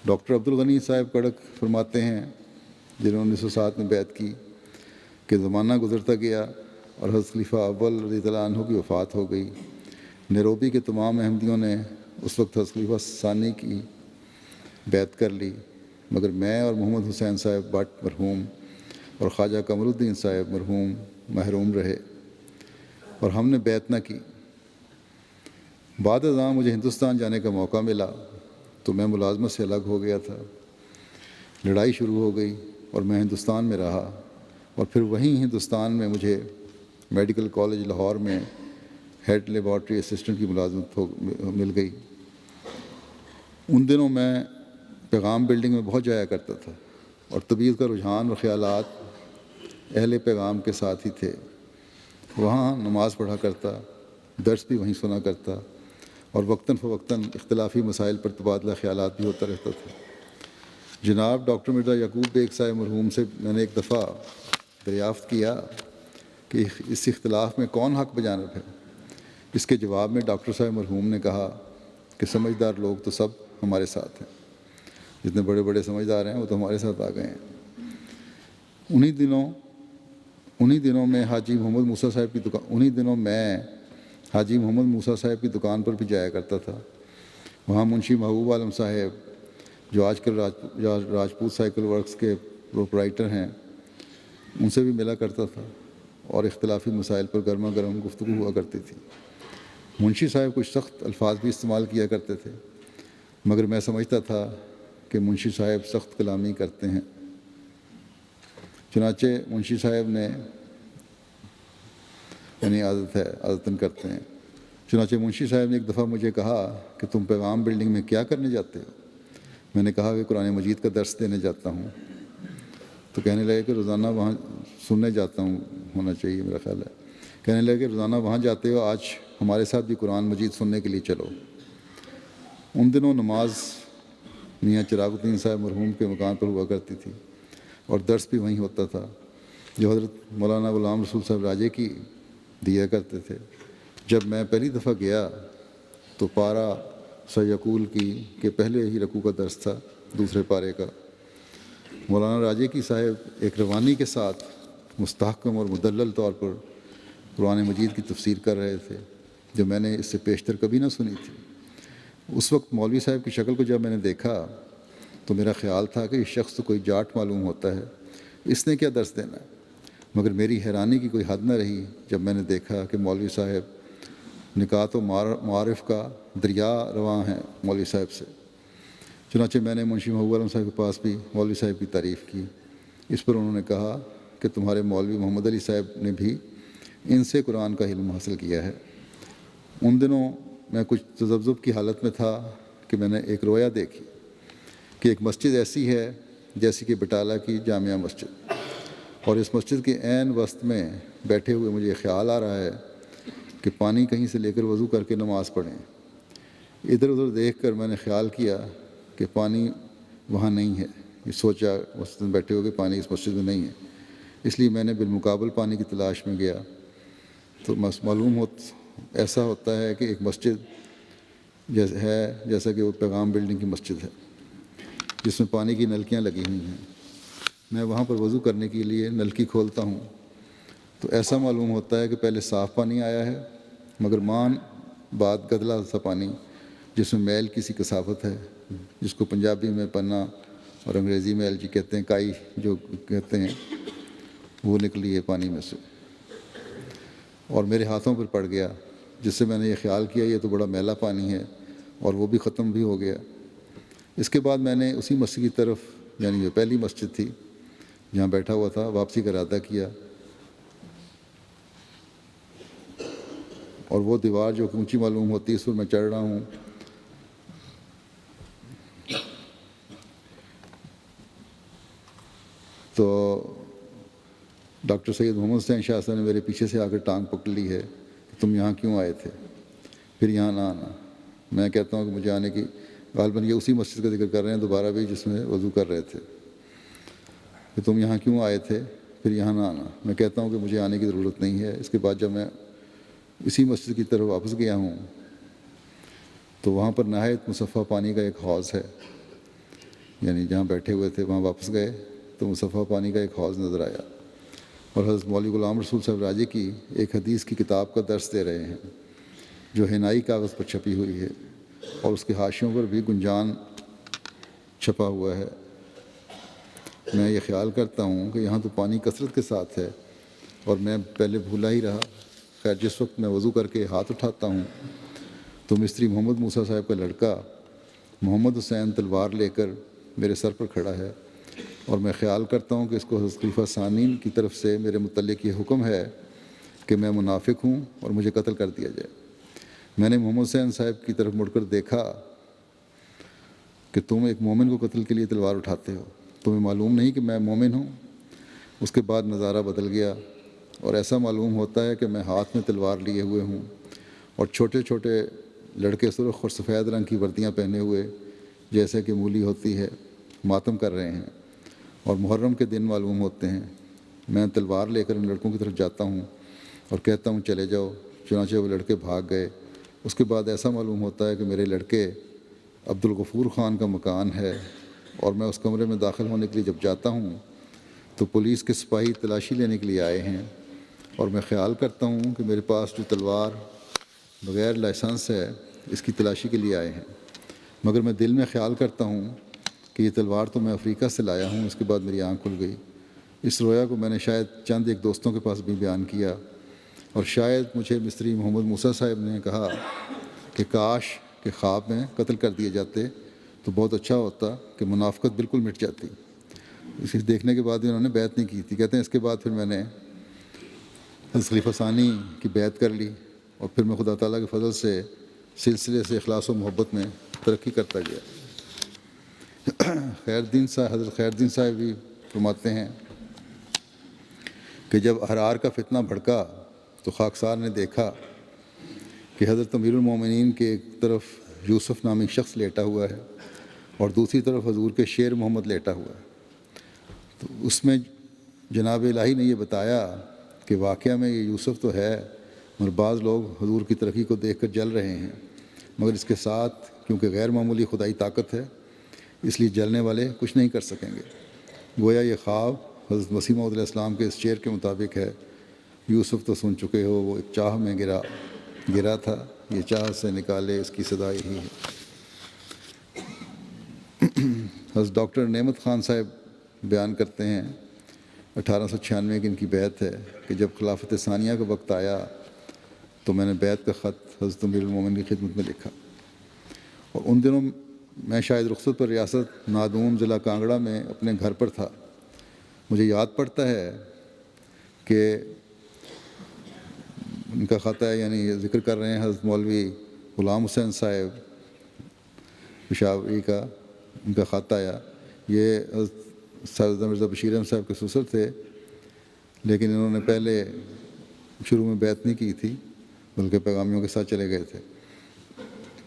ڈاکٹر عبدالغنی صاحب کڑک فرماتے ہیں، جنہوں نے 1907 میں بیعت کی، کہ زمانہ گزرتا گیا اور حضرت خلیفہ اول رضی اللہ عنہ کی وفات ہو گئی۔ نیروبی کے تمام احمدیوں نے اس وقت حضرت خلیفہ ثانی کی بیعت کر لی، مگر میں اور محمد حسین صاحب بٹ مرحوم اور خواجہ قمر الدین صاحب مرحوم محروم رہے اور ہم نے بیعت نہ کی۔ بعد ازاں مجھے ہندوستان جانے کا موقع ملا تو میں ملازمت سے الگ ہو گیا تھا، لڑائی شروع ہو گئی اور میں ہندوستان میں رہا، اور پھر وہیں ہندوستان میں مجھے میڈیکل کالج لاہور میں ہیڈ لیبارٹری اسسٹنٹ کی ملازمت مل گئی۔ ان دنوں میں پیغام بلڈنگ میں بہت جایا کرتا تھا اور طبیعت کا رجحان اور خیالات اہل پیغام کے ساتھ ہی تھے۔ وہاں نماز پڑھا کرتا، درس بھی وہیں سنا کرتا، اور وقتاً فوقتاً اختلافی مسائل پر تبادلہ خیالات بھی ہوتا رہتا تھا۔ جناب ڈاکٹر مرزا یعقوب بیگ صاحب مرحوم سے میں نے ایک دفعہ دریافت کیا کہ اس اختلاف میں کون حق بجانب ہے؟ اس کے جواب میں ڈاکٹر صاحب مرحوم نے کہا کہ سمجھدار لوگ تو سب ہمارے ساتھ ہیں، جتنے بڑے بڑے سمجھدار ہیں وہ تو ہمارے ساتھ آ گئے ہیں۔ انہی دنوں میں حاجی محمد موسیٰ صاحب کی دکان پر بھی جایا کرتا تھا۔ وہاں منشی محبوب عالم صاحب جو آج کل راجپوت سائیکل ورکس کے پروپرائٹر ہیں، ان سے بھی ملا کرتا تھا اور اختلافی مسائل پر گرما گرم گفتگو ہوا کرتی تھی۔ منشی صاحب کچھ سخت الفاظ بھی استعمال کیا کرتے تھے، مگر میں سمجھتا تھا کہ منشی صاحب سخت کلامی کرتے ہیں، چنانچہ منشی صاحب نے عادتاً کرتے ہیں۔ چنانچہ منشی صاحب نے ایک دفعہ مجھے کہا کہ تم پیغام بلڈنگ میں کیا کرنے جاتے ہو؟ میں نے کہا کہ قرآن مجید کا درس دینے جاتا ہوں۔ تو کہنے لگے کہ روزانہ وہاں سننے جاتا ہوں، ہونا چاہیے میرا خیال ہے۔ کہنے لگے کہ روزانہ وہاں جاتے ہو، آج ہمارے ساتھ بھی قرآن مجید سننے کے لیے چلو۔ ان دنوں نماز میاں چراغ الدین صاحب مرحوم کے مکان پر ہوا کرتی تھی اور درس بھی وہیں ہوتا تھا جو حضرت مولانا غلام رسول صاحب راجے کی دیا کرتے تھے۔ جب میں پہلی دفعہ گیا تو پارہ سیقول کی کہ پہلے ہی رکوع کا درس تھا، دوسرے پارے کا۔ مولانا راجے کی صاحب ایک روانی کے ساتھ مستحکم اور مدلل طور پر قرآن مجید کی تفسیر کر رہے تھے، جو میں نے اس سے پیشتر کبھی نہ سنی تھی۔ اس وقت مولوی صاحب کی شکل کو جب میں نے دیکھا تو میرا خیال تھا کہ یہ شخص تو کوئی جاٹ معلوم ہوتا ہے، اس نے کیا درس دینا ہے؟ مگر میری حیرانی کی کوئی حد نہ رہی جب میں نے دیکھا کہ مولوی صاحب نکات و معارف کا دریا رواں ہیں مولوی صاحب سے۔ چنانچہ میں نے منشی محبوب عالم صاحب کے پاس بھی مولوی صاحب کی تعریف کی۔ اس پر انہوں نے کہا کہ تمہارے مولوی محمد علی صاحب نے بھی ان سے قرآن کا علم حاصل کیا ہے۔ ان دنوں میں کچھ تذبذب کی حالت میں تھا کہ میں نے ایک رویا دیکھی کہ ایک مسجد ایسی ہے جیسی کہ بٹالہ کی جامعہ مسجد، اور اس مسجد کے عین وسط میں بیٹھے ہوئے مجھے خیال آ رہا ہے کہ پانی کہیں سے لے کر وضو کر کے نماز پڑھیں۔ ادھر ادھر دیکھ کر میں نے خیال کیا کہ پانی وہاں نہیں ہے، یہ سوچا مسجد میں بیٹھے ہوئے کہ پانی اس مسجد میں نہیں ہے، اس لیے میں نے بالمقابل پانی کی تلاش میں گیا تو ایسا ہوتا ہے کہ ایک مسجد جیسا کہ وہ پیغام بلڈنگ کی مسجد ہے جس میں پانی کی نلکیاں لگی ہوئی ہیں۔ میں وہاں پر وضو کرنے کے لیے نلکی کھولتا ہوں تو ایسا معلوم ہوتا ہے کہ پہلے صاف پانی آیا ہے، مگر بعد گدلا سا پانی جس میں میل کی سی کثافت ہے، جس کو پنجابی میں پنا اور انگریزی میں الجی کہتے ہیں، کائی جو کہتے ہیں، وہ نکلی ہے پانی میں سے اور میرے ہاتھوں پر پڑ گیا، جس سے میں نے یہ خیال کیا یہ تو بڑا میلا پانی ہے، اور وہ بھی ختم بھی ہو گیا۔ اس کے بعد میں نے اسی مسجد کی طرف، یعنی جو پہلی مسجد تھی جہاں بیٹھا ہوا تھا، واپسی کا ارادہ کیا، اور وہ دیوار جو اونچی معلوم ہوتی ہے اس پر میں چڑھ رہا ہوں۔ تو ڈاکٹر سید محمد حسین شاہ صاحب نے میرے پیچھے سے آ کر ٹانگ پکڑ لی ہے کہ تم یہاں کیوں آئے تھے، پھر یہاں نہ آنا۔ میں کہتا ہوں کہ مجھے آنے کی، غالباً یہ اسی مسجد کا ذکر کر رہے ہیں دوبارہ بھی جس میں وضو کر رہے تھے، کہ تم یہاں کیوں آئے تھے، پھر یہاں نہ آنا۔ میں کہتا ہوں کہ مجھے آنے کی ضرورت نہیں ہے۔ اس کے بعد جب میں اسی مسجد کی طرف واپس گیا ہوں تو وہاں پر نہایت مصفہ پانی کا ایک حوض ہے، یعنی جہاں بیٹھے ہوئے تھے وہاں واپس گئے تو مصفہ پانی کا ایک حوض نظر آیا، اور حضرت مولوی غلام رسول صاحب راجے کی ایک حدیث کی کتاب کا درس دے رہے ہیں جو ہنائی کاغذ پر چھپی ہوئی ہے، اور اس کے حاشیوں پر بھی گنجان چھپا ہوا ہے۔ میں یہ خیال کرتا ہوں کہ یہاں تو پانی کثرت کے ساتھ ہے اور میں پہلے بھولا ہی رہا۔ خیر، جس وقت میں وضو کر کے ہاتھ اٹھاتا ہوں تو مستری محمد موسیٰ صاحب کا لڑکا محمد حسین تلوار لے کر میرے سر پر کھڑا ہے، اور میں خیال کرتا ہوں کہ اس کو حضرت خلیفہ ثانی کی طرف سے میرے متعلق یہ حکم ہے کہ میں منافق ہوں اور مجھے قتل کر دیا جائے۔ میں نے محمد حسین صاحب کی طرف مڑ کر دیکھا کہ تم ایک مومن کو قتل کے لیے تلوار اٹھاتے ہو، تمہیں معلوم نہیں کہ میں مومن ہوں؟ اس کے بعد نظارہ بدل گیا اور ایسا معلوم ہوتا ہے کہ میں ہاتھ میں تلوار لیے ہوئے ہوں اور چھوٹے چھوٹے لڑکے سرخ اور سفید رنگ کی وردیاں پہنے ہوئے جیسے کہ مولی ہوتی ہے ماتم کر رہے ہیں، اور محرم کے دن معلوم ہوتے ہیں۔ میں تلوار لے کر ان لڑکوں کی طرف جاتا ہوں اور کہتا ہوں چلے جاؤ، چنانچہ وہ لڑکے بھاگ گئے۔ اس کے بعد ایسا معلوم ہوتا ہے کہ میرے لڑکے عبدالغفور خان کا مکان ہے، اور میں اس کمرے میں داخل ہونے کے لیے جب جاتا ہوں تو پولیس کے سپاہی تلاشی لینے کے لیے آئے ہیں، اور میں خیال کرتا ہوں کہ میرے پاس جو تلوار بغیر لائسنس ہے اس کی تلاشی کے لیے آئے ہیں، مگر میں دل میں خیال کرتا ہوں کہ یہ تلوار تو میں افریقہ سے لایا ہوں۔ اس کے بعد میری آنکھ کھل گئی۔ اس رویا کو میں نے شاید چند ایک دوستوں کے پاس بھی بیان کیا، اور شاید مجھے مستری محمد موسیٰ صاحب نے کہا کہ کاش کہ خواب میں قتل کر دیے جاتے تو بہت اچھا ہوتا، کہ منافقت بالکل مٹ جاتی۔ اسے دیکھنے کے بعد بھی انہوں نے بیعت نہیں کی تھی۔ کہتے ہیں اس کے بعد پھر میں نے حضرت خلیفہ ثانی کی بیعت کر لی، اور پھر میں خدا تعالیٰ کے فضل سے سلسلے سے اخلاص و محبت میں ترقی کرتا گیا۔ حضرت خیر الدین صاحب بھی فرماتے ہیں کہ جب احرار کا فتنہ بھڑکا تو خاکسار نے دیکھا کہ حضرت امیر المومنین کے ایک طرف یوسف نامی شخص لیٹا ہوا ہے اور دوسری طرف حضور کے شیر محمد لیٹا ہوا ہے۔ تو اس میں جناب الہی نے یہ بتایا کہ واقعہ میں یہ یوسف تو ہے، مگر بعض لوگ حضور کی ترقی کو دیکھ کر جل رہے ہیں، مگر اس کے ساتھ کیونکہ غیر معمولی خدائی طاقت ہے اس لیے جلنے والے کچھ نہیں کر سکیں گے۔ گویا یہ خواب حضرت مسیح موعود علیہ السلام کے اس شعر کے مطابق ہے، یوسف تو سن چکے ہو وہ ایک چاہ میں گرا تھا، یہ چاہ سے نکالے اس کی صدا یہی ہے۔ حضرت ڈاکٹر نعمت خان صاحب بیان کرتے ہیں 1896 کی ان کی بیعت ہے کہ جب خلافت ثانیہ کا وقت آیا تو میں نے بیعت کا خط حضرت امیر المومنین کی خدمت میں لکھا، اور ان دنوں میں شاید رخصت پر ریاست نادوم ضلع کانگڑا میں اپنے گھر پر تھا۔ مجھے یاد پڑتا ہے کہ ان کا خط ہے، یعنی ذکر کر رہے ہیں حضرت مولوی غلام حسین صاحب پشاوری کا، ان کا خط آیا۔ یہ حضرت سیدنا مرزا بشیر احمد صاحب کے سسر تھے، لیکن انہوں نے پہلے شروع میں بیعت نہیں کی تھی بلکہ پیغامیوں کے ساتھ چلے گئے تھے۔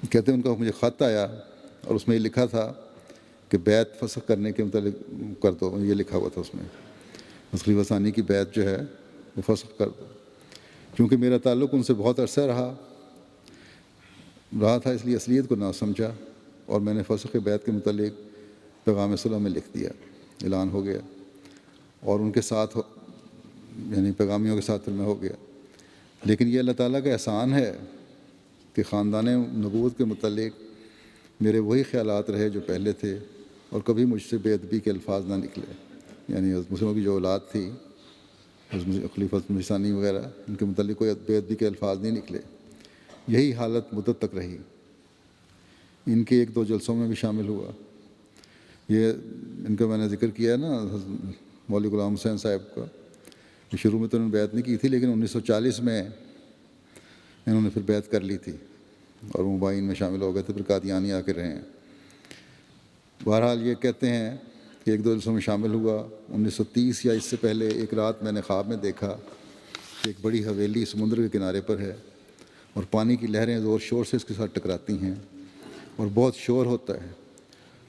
کہتے ہیں ان کا مجھے خط آیا اور اس میں یہ لکھا تھا کہ بیعت فسخ کرنے کے متعلق کر دو، یہ لکھا ہوا تھا اس میں، خلیفہ ثانی کی بیعت جو ہے وہ فسخ کر دو۔ کیونکہ میرا تعلق ان سے بہت عرصہ رہا تھا، اس لیے اصلیت کو نہ سمجھا، اور میں نے فسخ بیعت کے متعلق پیغام صلح میں لکھ دیا، اعلان ہو گیا، اور ان کے ساتھ یعنی پیغامیوں کے ساتھ پھر میں ہو گیا۔ لیکن یہ اللہ تعالیٰ کا احسان ہے کہ خاندان نبوت کے متعلق میرے وہی خیالات رہے جو پہلے تھے، اور کبھی مجھ سے بے ادبی کے الفاظ نہ نکلے۔ یعنی حضرت مسلموں کی جو اولاد تھی، حضرت خلیفہ ثانی وغیرہ، ان کے متعلق کوئی بے ادبی کے الفاظ نہیں نکلے۔ یہی حالت مدت تک رہی۔ ان کے ایک دو جلسوں میں بھی شامل ہوا۔ یہ ان کا میں نے ذکر کیا ہے نا مولوی غلام حسین صاحب کا، شروع میں تو انہوں نے بیعت نہیں کی تھی، لیکن 1940 میں انہوں نے پھر بیعت کر لی تھی اور مباین میں شامل ہو گئے تھے، پھر قادیانی آ کے رہے ہیں۔ بہرحال یہ کہتے ہیں کہ ایک دو جلسوں میں شامل ہوا۔ 1930 یا اس سے پہلے ایک رات میں نے خواب میں دیکھا کہ ایک بڑی حویلی سمندر کے کنارے پر ہے، اور پانی کی لہریں زور شور سے اس کے ساتھ ٹکراتی ہیں اور بہت شور ہوتا ہے۔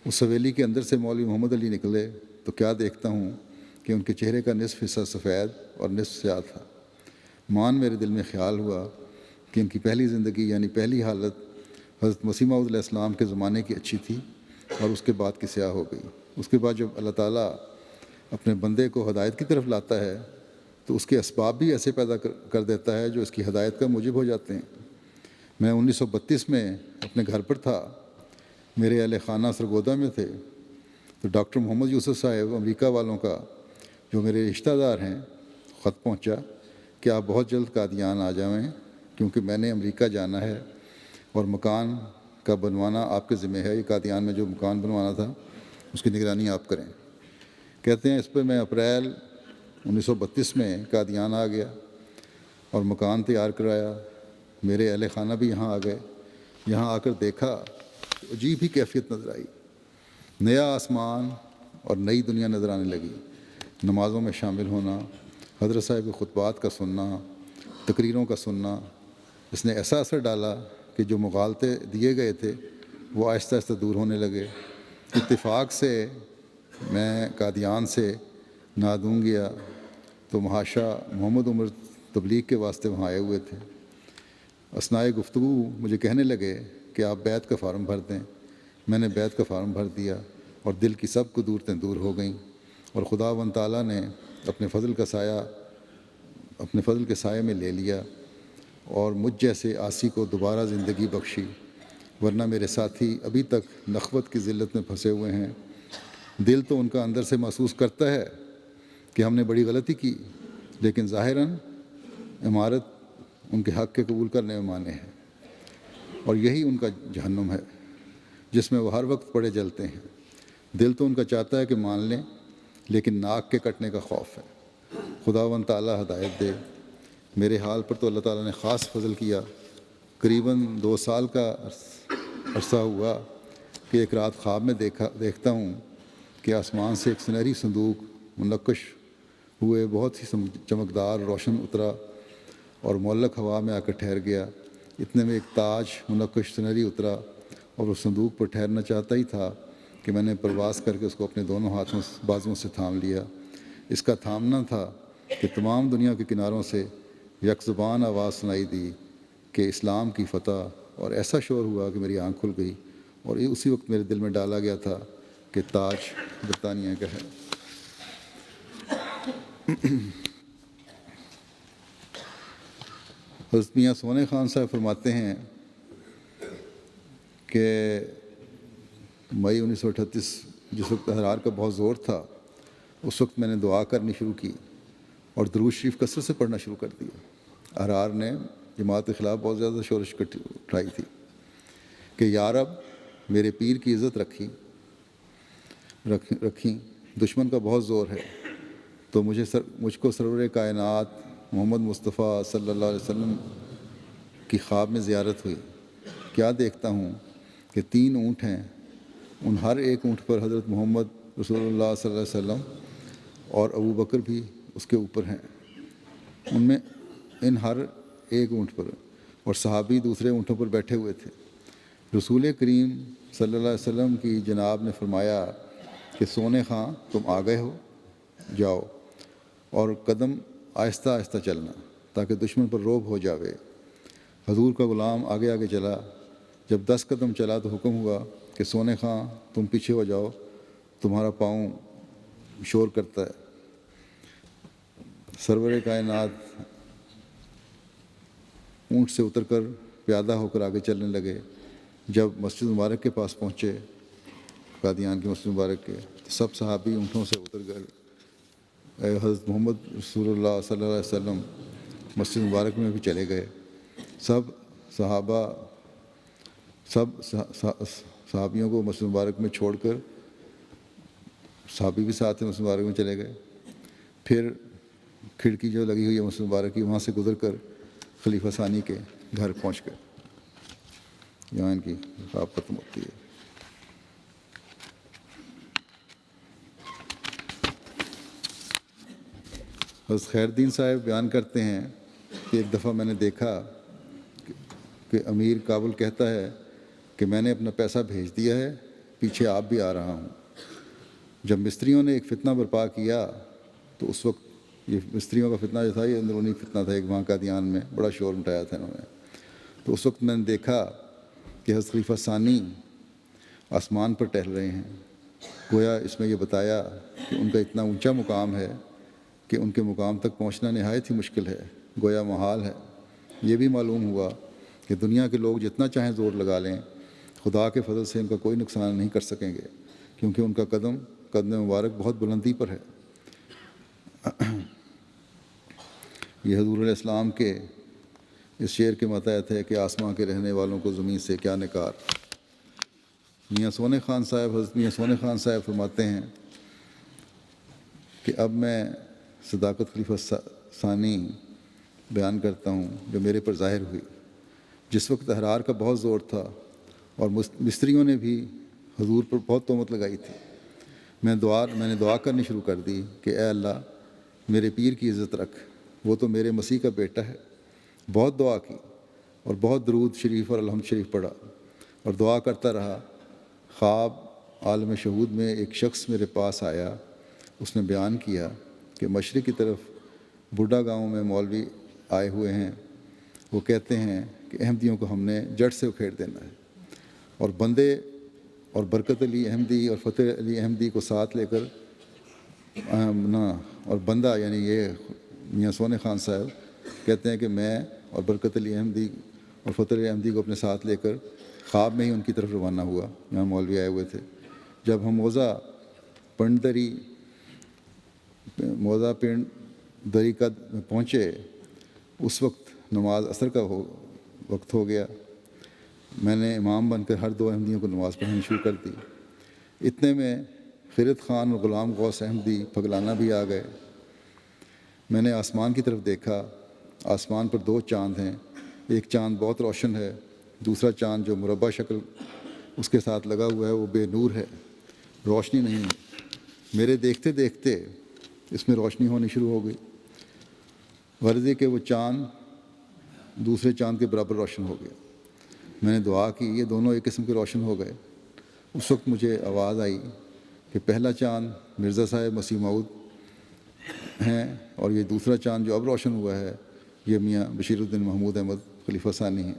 اس حویلی کے اندر سے مولوی محمد علی نکلے تو کیا دیکھتا ہوں کہ ان کے چہرے کا نصف حصہ سفید اور نصف سیاہ تھا۔ میرے دل میں خیال ہوا کہ ان کی پہلی زندگی یعنی پہلی حالت حضرت مسیح موعود علیہ السلام کے زمانے کی اچھی تھی، اور اس کے بعد کی سیاہ ہو گئی۔ اس کے بعد جب اللہ تعالیٰ اپنے بندے کو ہدایت کی طرف لاتا ہے تو اس کے اسباب بھی ایسے پیدا کر دیتا ہے جو اس کی ہدایت کا موجب ہو جاتے ہیں۔ میں 1932 میں اپنے گھر پر تھا، میرے اہل خانہ سرگودا میں تھے، تو ڈاکٹر محمد یوسف صاحب امریکہ والوں کا جو میرے رشتہ دار ہیں خط پہنچا کہ آپ بہت جلد قادیان آ جائیں، کیونکہ میں نے امریکہ جانا ہے اور مکان کا بنوانا آپ کے ذمہ ہے، یہ قادیان میں جو مکان بنوانا تھا اس کی نگرانی آپ کریں۔ کہتے ہیں اس پہ میں اپریل 1932 میں قادیان آ گیا اور مکان تیار کرایا، میرے اہل خانہ بھی یہاں آ گئے۔ یہاں آ کر دیکھا تو عجیب ہی کیفیت نظر آئی، نیا آسمان اور نئی دنیا نظر آنے لگی۔ نمازوں میں شامل ہونا، حضرت صاحب کے خطبات کا سننا، تقریروں کا سننا، اس نے ایسا اثر ڈالا کہ جو مغالطے دیے گئے تھے وہ آہستہ آہستہ دور ہونے لگے۔ اتفاق سے میں قادیان سے نادوں گیا تو محاشا محمد عمر تبلیغ کے واسطے وہاں آئے ہوئے تھے۔ اثناء گفتگو مجھے کہنے لگے کہ آپ بیعت کا فارم بھر دیں۔ میں نے بیعت کا فارم بھر دیا اور دل کی سب قدورتیں دور ہو گئیں، اور خداوند تعالیٰ نے اپنے فضل کے سائے میں لے لیا اور مجھ جیسے عاصی کو دوبارہ زندگی بخشی، ورنہ میرے ساتھی ابھی تک نخوت کی ذلت میں پھنسے ہوئے ہیں۔ دل تو ان کا اندر سے محسوس کرتا ہے کہ ہم نے بڑی غلطی کی، لیکن ظاہراً عمارت ان کے حق کے قبول کرنے میں مانے ہے، اور یہی ان کا جہنم ہے جس میں وہ ہر وقت پڑے جلتے ہیں۔ دل تو ان کا چاہتا ہے کہ مان لیں، لیکن ناک کے کٹنے کا خوف ہے۔ خداوند تعالیٰ ہدایت دے۔ میرے حال پر تو اللہ تعالیٰ نے خاص فضل کیا۔ قریباً 2 سال کا عرصہ ہوا کہ ایک رات خواب میں دیکھتا ہوں کہ آسمان سے ایک سنہری صندوق منقش ہوئے بہت ہی چمکدار روشن اترا اور معلق ہوا میں آ کر ٹھہر گیا۔ اتنے میں ایک تاج منقش سنہری اترا اور اس صندوق پر ٹھہرنا چاہتا ہی تھا کہ میں نے پرواز کر کے اس کو اپنے دونوں بازوؤں سے تھام لیا۔ اس کا تھامنا تھا کہ تمام دنیا کے کناروں سے یک زبان آواز سنائی دی کہ اسلام کی فتح، اور ایسا شور ہوا کہ میری آنکھ کھل گئی، اور اسی وقت میرے دل میں ڈالا گیا تھا کہ تاج برطانیہ کا ہے۔ حضرت میاں سونے خان صاحب فرماتے ہیں کہ مئی 1938 جس وقت احرار کا بہت زور تھا، اس وقت میں نے دعا کرنی شروع کی اور درود شریف کثرت سے پڑھنا شروع کر دیا۔ احرار نے جماعت کے خلاف بہت زیادہ شورش اٹھائی تھی کہ یا رب میرے پیر کی عزت رکھیں، دشمن کا بہت زور ہے۔ تو مجھ کو سرور کائنات محمد مصطفیٰ صلی اللہ علیہ وسلم کی خواب میں زیارت ہوئی۔ کیا دیکھتا ہوں کہ 3 اونٹ ہیں، ان ہر ایک اونٹ پر حضرت محمد رسول اللہ صلی اللہ علیہ وسلم اور ابو بکر بھی اس کے اوپر ہیں، ان ہر ایک اونٹ پر، اور صحابی دوسرے اونٹوں پر بیٹھے ہوئے تھے۔ رسول کریم صلی اللہ علیہ وسلم کی جناب نے فرمایا کہ سونے خاں تم آ گئے ہو، جاؤ، اور قدم آہستہ آہستہ چلنا تاکہ دشمن پر رعب ہو جاوے۔ حضور کا غلام آگے آگے چلا۔ جب 10 قدم چلا تو حکم ہوا کہ سونے خاں تم پیچھے ہو جاؤ، تمہارا پاؤں شور کرتا ہے۔ سرور کائنات اونٹ سے اتر کر پیادہ ہو کر آگے چلنے لگے۔ جب مسجد مبارک کے پاس پہنچے، قادیان کی مسجد مبارک کے، تو سب صحابی اونٹوں سے اتر گئے۔ حضرت محمد رسول اللہ صلی اللہ علیہ وسلم مسجد مبارک میں بھی چلے گئے۔ سب صحابیوں کو مسجد مبارک میں چھوڑ کر صحابی بھی ساتھ مسجد مبارک میں چلے گئے۔ پھر کھڑکی جو لگی ہوئی ہے مسجد مبارک کی، وہاں سے گزر کر خلیفہ ثانی کے گھر پہنچ گئے، یہاں ان کی خواب ختم ہوتی ہے۔ حضرت خیر الدین صاحب بیان کرتے ہیں کہ ایک دفعہ میں نے دیکھا کہ امیر کابل کہتا ہے کہ میں نے اپنا پیسہ بھیج دیا ہے، پیچھے آپ بھی آ رہا ہوں۔ جب مستریوں نے ایک فتنہ برپا کیا تو اس وقت یہ مستریوں کا فتنہ جو تھا یہ اندرونی فتنہ تھا، ایک وہاں قادیان میں بڑا شور مٹایا تھا انہوں نے۔ تو اس وقت میں نے دیکھا کہ حضرت خلیفہ ثانی آسمان پر ٹہل رہے ہیں۔ گویا اس میں یہ بتایا کہ ان کا اتنا اونچا مقام ہے کہ ان کے مقام تک پہنچنا نہایت ہی مشکل ہے، گویا محال ہے۔ یہ بھی معلوم ہوا کہ دنیا کے لوگ جتنا چاہیں زور لگا لیں، خدا کے فضل سے ان کا کوئی نقصان نہیں کر سکیں گے، کیونکہ ان کا قدم مبارک بہت بلندی پر ہے۔ یہ حضور علیہ السلام کے اس شعر کے متحد ہے کہ آسماں کے رہنے والوں کو زمین سے کیا نکار۔ میاں سونے خان صاحب، حضرت میاں سونے خان صاحب فرماتے ہیں کہ اب میں صداقت خلیفہ ثانی بیان کرتا ہوں جو میرے پر ظاہر ہوئی۔ جس وقت احرار کا بہت زور تھا اور مستریوں نے بھی حضور پر بہت تہمت لگائی تھی، میں نے دعا کرنی شروع کر دی کہ اے اللہ میرے پیر کی عزت رکھ، وہ تو میرے مسیح کا بیٹا ہے۔ بہت دعا کی اور بہت درود شریف اور الحمد شریف پڑھا اور دعا کرتا رہا۔ خواب عالم شہود میں ایک شخص میرے پاس آیا، اس نے بیان کیا کہ مشرق کی طرف بوڈھا گاؤں میں مولوی آئے ہوئے ہیں، وہ کہتے ہیں کہ احمدیوں کو ہم نے جڑ سے اکھیڑ دینا ہے، اور بندے اور برکت علی احمدی اور فتح علی احمدی کو ساتھ لے کر اور بندہ یعنی یہ میاں سونے خان صاحب کہتے ہیں کہ میں اور برکت علی احمدی اور فتح علی احمدی کو اپنے ساتھ لے کر خواب میں ہی ان کی طرف روانہ ہوا۔ یہاں مولوی آئے ہوئے تھے۔ جب ہم موزہ پنڈ دری کا پہنچے، اس وقت نماز عصر کا وقت ہو گیا۔ میں نے امام بن کر ہر دو احمدیوں کو نماز پڑھانی شروع کر دی۔ اتنے میں خیرت خان اور غلام غوث احمدی پگلانہ بھی آ گئے۔ میں نے آسمان کی طرف دیکھا، آسمان پر دو چاند ہیں، ایک چاند بہت روشن ہے، دوسرا چاند جو مربع شکل اس کے ساتھ لگا ہوا ہے وہ بے نور ہے، روشنی نہیں ہے۔ میرے دیکھتے دیکھتے اس میں روشنی ہونی شروع ہو گئی، غرض کہ وہ چاند دوسرے چاند کے برابر روشن ہو گیا۔ میں نے دعا کی، یہ دونوں ایک قسم کے روشن ہو گئے۔ اس وقت مجھے آواز آئی کہ پہلا چاند مرزا صاحب مسیح موعود ہیں اور یہ دوسرا چاند جو اب روشن ہوا ہے یہ میاں بشیر الدین محمود احمد خلیفہ ثانی ہیں۔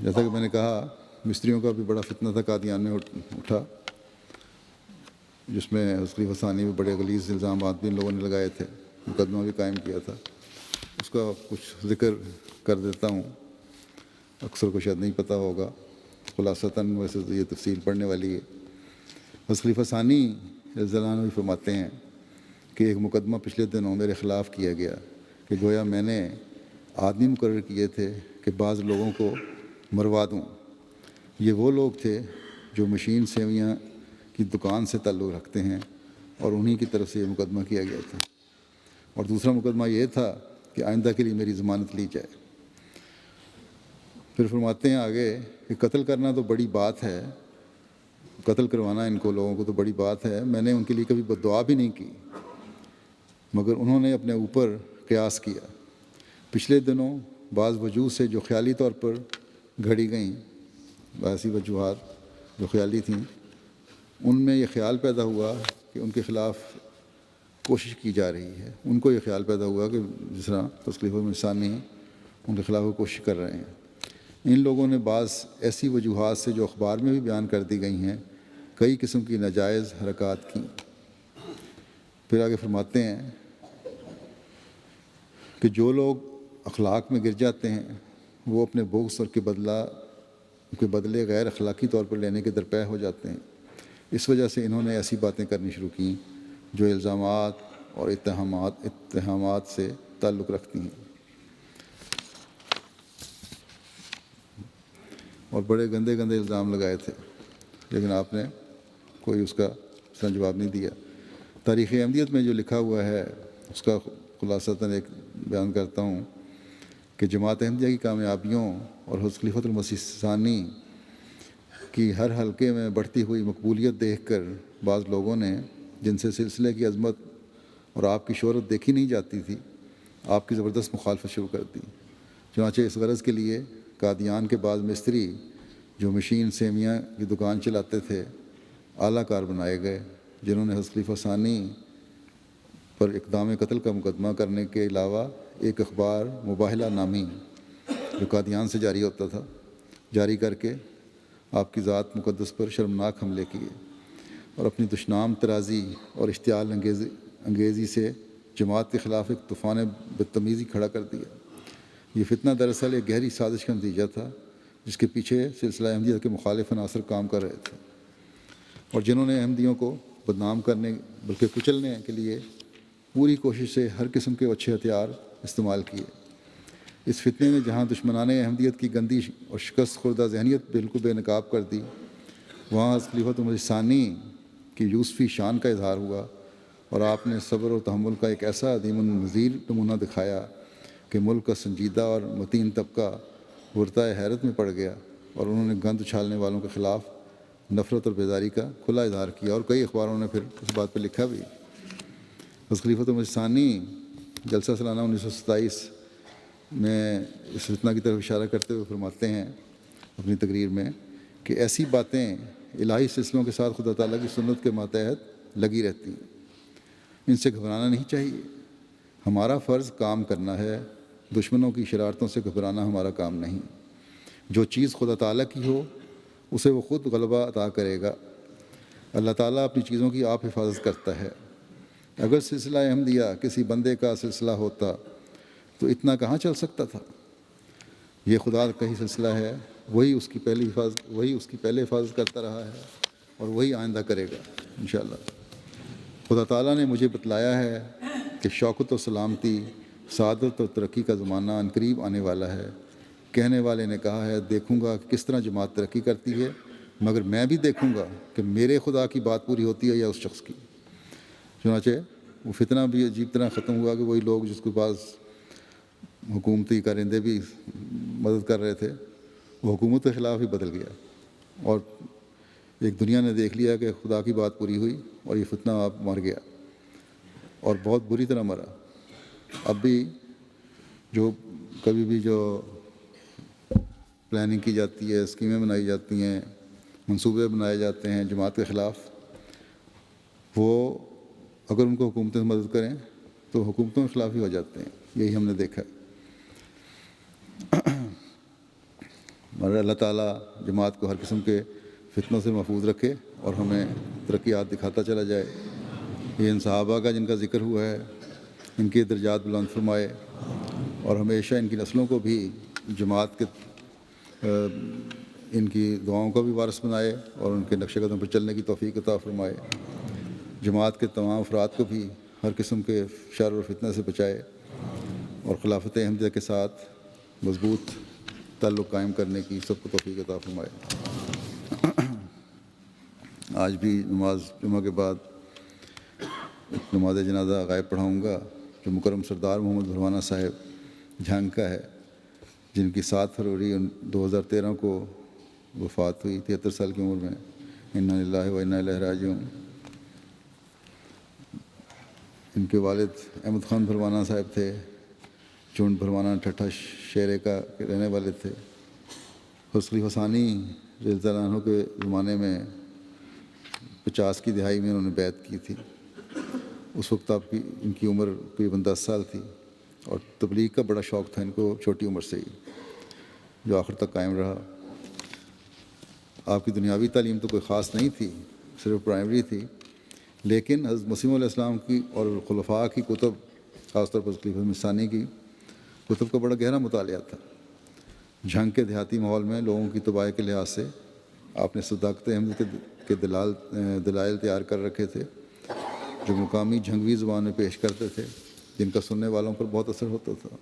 جیسا کہ میں نے کہا، مستریوں کا بھی بڑا فتنہ تھا قادیان میں اٹھا، جس میں خلیفہ ثانی میں بڑے غلیظ الزامات بھی ان لوگوں نے لگائے تھے، مقدمہ بھی قائم کیا تھا۔ اس کا کچھ ذکر کر دیتا ہوں، اکثر کو شاید نہیں پتہ ہوگا، خلاصتاً ویسے یہ تفصیل پڑھنے والی ہے۔ بس خلیفہ ثانی رضی اللہ عنہ بھی فرماتے ہیں کہ ایک مقدمہ پچھلے دنوں میرے خلاف کیا گیا کہ گویا میں نے آدمی مقرر کیے تھے کہ بعض لوگوں کو مروا دوں۔ یہ وہ لوگ تھے جو مشین سیویاں کی دکان سے تعلق رکھتے ہیں، اور انہی کی طرف سے یہ مقدمہ کیا گیا تھا۔ اور دوسرا مقدمہ یہ تھا کہ آئندہ کے لیے میری ضمانت لی جائے۔ پھر فرماتے ہیں آگے کہ قتل کرنا تو بڑی بات ہے، قتل کروانا ان کو لوگوں کو تو بڑی بات ہے، میں نے ان کے لیے کبھی بد دعا بھی نہیں کی، مگر انہوں نے اپنے اوپر قیاس کیا۔ پچھلے دنوں بعض وجوہ سے جو خیالی طور پر گھڑی گئیں، ایسی وجوہات جو خیالی تھیں، ان میں یہ خیال پیدا ہوا کہ ان کے خلاف کوشش کی جا رہی ہے۔ ان کو یہ خیال پیدا ہوا کہ جس طرح خلیفہ ثانی ان کے خلاف وہ کوشش کر رہے ہیں۔ ان لوگوں نے بعض ایسی وجوہات سے جو اخبار میں بھی بیان کر دی گئی ہیں، کئی قسم کی ناجائز حرکات کی۔ پھر آگے فرماتے ہیں کہ جو لوگ اخلاق میں گر جاتے ہیں وہ اپنے بغض اور کے بدلے غیر اخلاقی طور پر لینے کے درپے ہو جاتے ہیں۔ اس وجہ سے انہوں نے ایسی باتیں کرنی شروع کیں جو الزامات اور اتہامات سے تعلق رکھتی ہیں، اور بڑے گندے گندے الزام لگائے تھے، لیکن آپ نے کوئی اس کا جواب نہیں دیا۔ تاریخ احمدیت میں جو لکھا ہوا ہے اس کا خلاصتاً ایک بیان کرتا ہوں کہ جماعت احمدیہ کی کامیابیوں اور حضرت خلیفۃ المسیح ثانی کی ہر حلقے میں بڑھتی ہوئی مقبولیت دیکھ کر بعض لوگوں نے، جن سے سلسلے کی عظمت اور آپ کی شہرت دیکھی نہیں جاتی تھی، آپ کی زبردست مخالفت شروع کر دی۔ چنانچہ اس غرض کے لیے قادیان کے بعض مستری جو مشین سیویاں کی دکان چلاتے تھے اعلیٰ کار بنائے گئے، جنہوں نے حضرت خلیفہ ثانی پر اقدام قتل کا مقدمہ کرنے کے علاوہ ایک اخبار مباہلہ نامی جو قادیان سے جاری ہوتا تھا جاری کر کے آپ کی ذات مقدس پر شرمناک حملے کیے، اور اپنی دشنام ترازی اور اشتعال انگیزی سے جماعت کے خلاف ایک طوفان بدتمیزی کھڑا کر دیا۔ یہ فتنہ دراصل ایک گہری سازش کا نتیجہ تھا جس کے پیچھے سلسلہ احمدیت کے مخالف عناصر کام کر رہے تھے، اور جنہوں نے احمدیوں کو بدنام کرنے بلکہ کچلنے کے لیے پوری کوشش سے ہر قسم کے اچھے ہتھیار استعمال کیے۔ اس فتنے میں جہاں دشمنان احمدیت کی گندی اور شکست خوردہ ذہنیت بالکل بے نقاب کر دی، وہاں خلیفۃ مسیح ثانی کی یوسفی شان کا اظہار ہوا، اور آپ نے صبر و تحمل کا ایک ایسا عظیم النظیر نمونہ دکھایا کہ ملک کا سنجیدہ اور متین طبقہ غرتۂ حیرت میں پڑ گیا، اور انہوں نے گند اچھالنے والوں کے خلاف نفرت اور بیداری کا کھلا اظہار کیا، اور کئی اخباروں نے پھر اس بات پہ لکھا بھی۔ بس خلیفۃ مسیح ثانی جلسہ سالانہ 1927 میں اس فتنہ کی طرف اشارہ کرتے ہوئے فرماتے ہیں اپنی تقریر میں کہ ایسی باتیں الہی سلسلوں کے ساتھ خدا تعالیٰ کی سنت کے ماتحت لگی رہتی ہیں، ان سے گھبرانا نہیں چاہیے۔ ہمارا فرض کام کرنا ہے، دشمنوں کی شرارتوں سے گھبرانا ہمارا کام نہیں۔ جو چیز خدا تعالیٰ کی ہو اسے وہ خود غلبہ عطا کرے گا۔ اللہ تعالیٰ اپنی چیزوں کی آپ حفاظت کرتا ہے۔ اگر سلسلہ احمدیہ کسی بندے کا سلسلہ ہوتا تو اتنا کہاں چل سکتا تھا؟ یہ خدا کا ہی سلسلہ ہے، وہی اس کی پہلے حفاظت کرتا رہا ہے اور وہی آئندہ کرے گا انشاءاللہ۔ خدا تعالیٰ نے مجھے بتلایا ہے کہ شوکت و سلامتی، سعادت اور ترقی کا زمانہ عنقریب آنے والا ہے۔ کہنے والے نے کہا ہے، دیکھوں گا کہ کس طرح جماعت ترقی کرتی ہے، مگر میں بھی دیکھوں گا کہ میرے خدا کی بات پوری ہوتی ہے یا اس شخص کی۔ چنانچہ وہ فتنہ بھی عجیب طرح ختم ہوا کہ وہی لوگ جس کے پاس حکومتی کارندے بھی مدد کر رہے تھے، وہ حکومت کے خلاف ہی بدل گیا، اور ایک دنیا نے دیکھ لیا کہ خدا کی بات پوری ہوئی اور یہ فتنہ آپ مر گیا، اور بہت بری طرح مرا۔ اب بھی کبھی بھی جو پلاننگ کی جاتی ہے، اسکیمیں بنائی جاتی ہیں، منصوبے بنائے جاتے ہیں جماعت کے خلاف، وہ اگر ان کو حکومتیں مدد کریں تو حکومتوں کے خلاف ہی ہو جاتے ہیں۔ یہی ہم نے دیکھا ہے۔ اور اللہ تعالیٰ جماعت کو ہر قسم کے فتنوں سے محفوظ رکھے اور ہمیں ترقیات دکھاتا چلا جائے۔ یہ ان صحابہ کا جن کا ذکر ہوا ہے، ان کے درجات بلند فرمائے، اور ہمیشہ ان کی نسلوں کو بھی جماعت کے ان کی دعاؤں کا بھی وارث بنائے اور ان کے نقش قدم پر چلنے کی توفیق عطا فرمائے۔ جماعت کے تمام افراد کو بھی ہر قسم کے شر اور فتنہ سے بچائے، اور خلافت احمدیہ کے ساتھ مضبوط تعلق قائم کرنے کی سب کو توفیق عطا فرمائے۔ آج بھی نماز جمعہ کے بعد نماز جنازہ غائب پڑھاؤں گا، جو مکرم سردار محمد بھروانہ صاحب جھنگ کا ہے، جن کی 7 فروری 2013 کو وفات ہوئی 73 سال کی عمر میں۔ انا للہ و انا الیہ راجعون۔ ان کے والد احمد خان بھروانہ صاحب تھے، چونڈ بھروانہ ٹھٹھا شیرے کا رہنے والے تھے۔ خلیفہ ثانی رضی اللہ عنہ کے زمانے میں 50 کی دہائی میں انہوں نے بیعت کی تھی۔ اس وقت ان کی عمر تقریباً 10 سال تھی، اور تبلیغ کا بڑا شوق تھا ان کو چھوٹی عمر سے ہی، جو آخر تک قائم رہا۔ آپ کی دنیاوی تعلیم تو کوئی خاص نہیں تھی، صرف پرائمری تھی، لیکن حضرت مسیح علیہ السلام کی اور خلفاء کی کتب، خاص طور پر خلیفہ مسیح ثانی کی کتب کا بڑا گہرا مطالعہ تھا۔ جھنگ کے دیہاتی ماحول میں لوگوں کی تباہی کے لحاظ سے آپ نے صداقت احمدیت کے دلائل تیار کر رکھے تھے، جو مقامی جھنگوی زبان میں پیش کرتے تھے، جن کا سننے والوں پر بہت اثر ہوتا تھا۔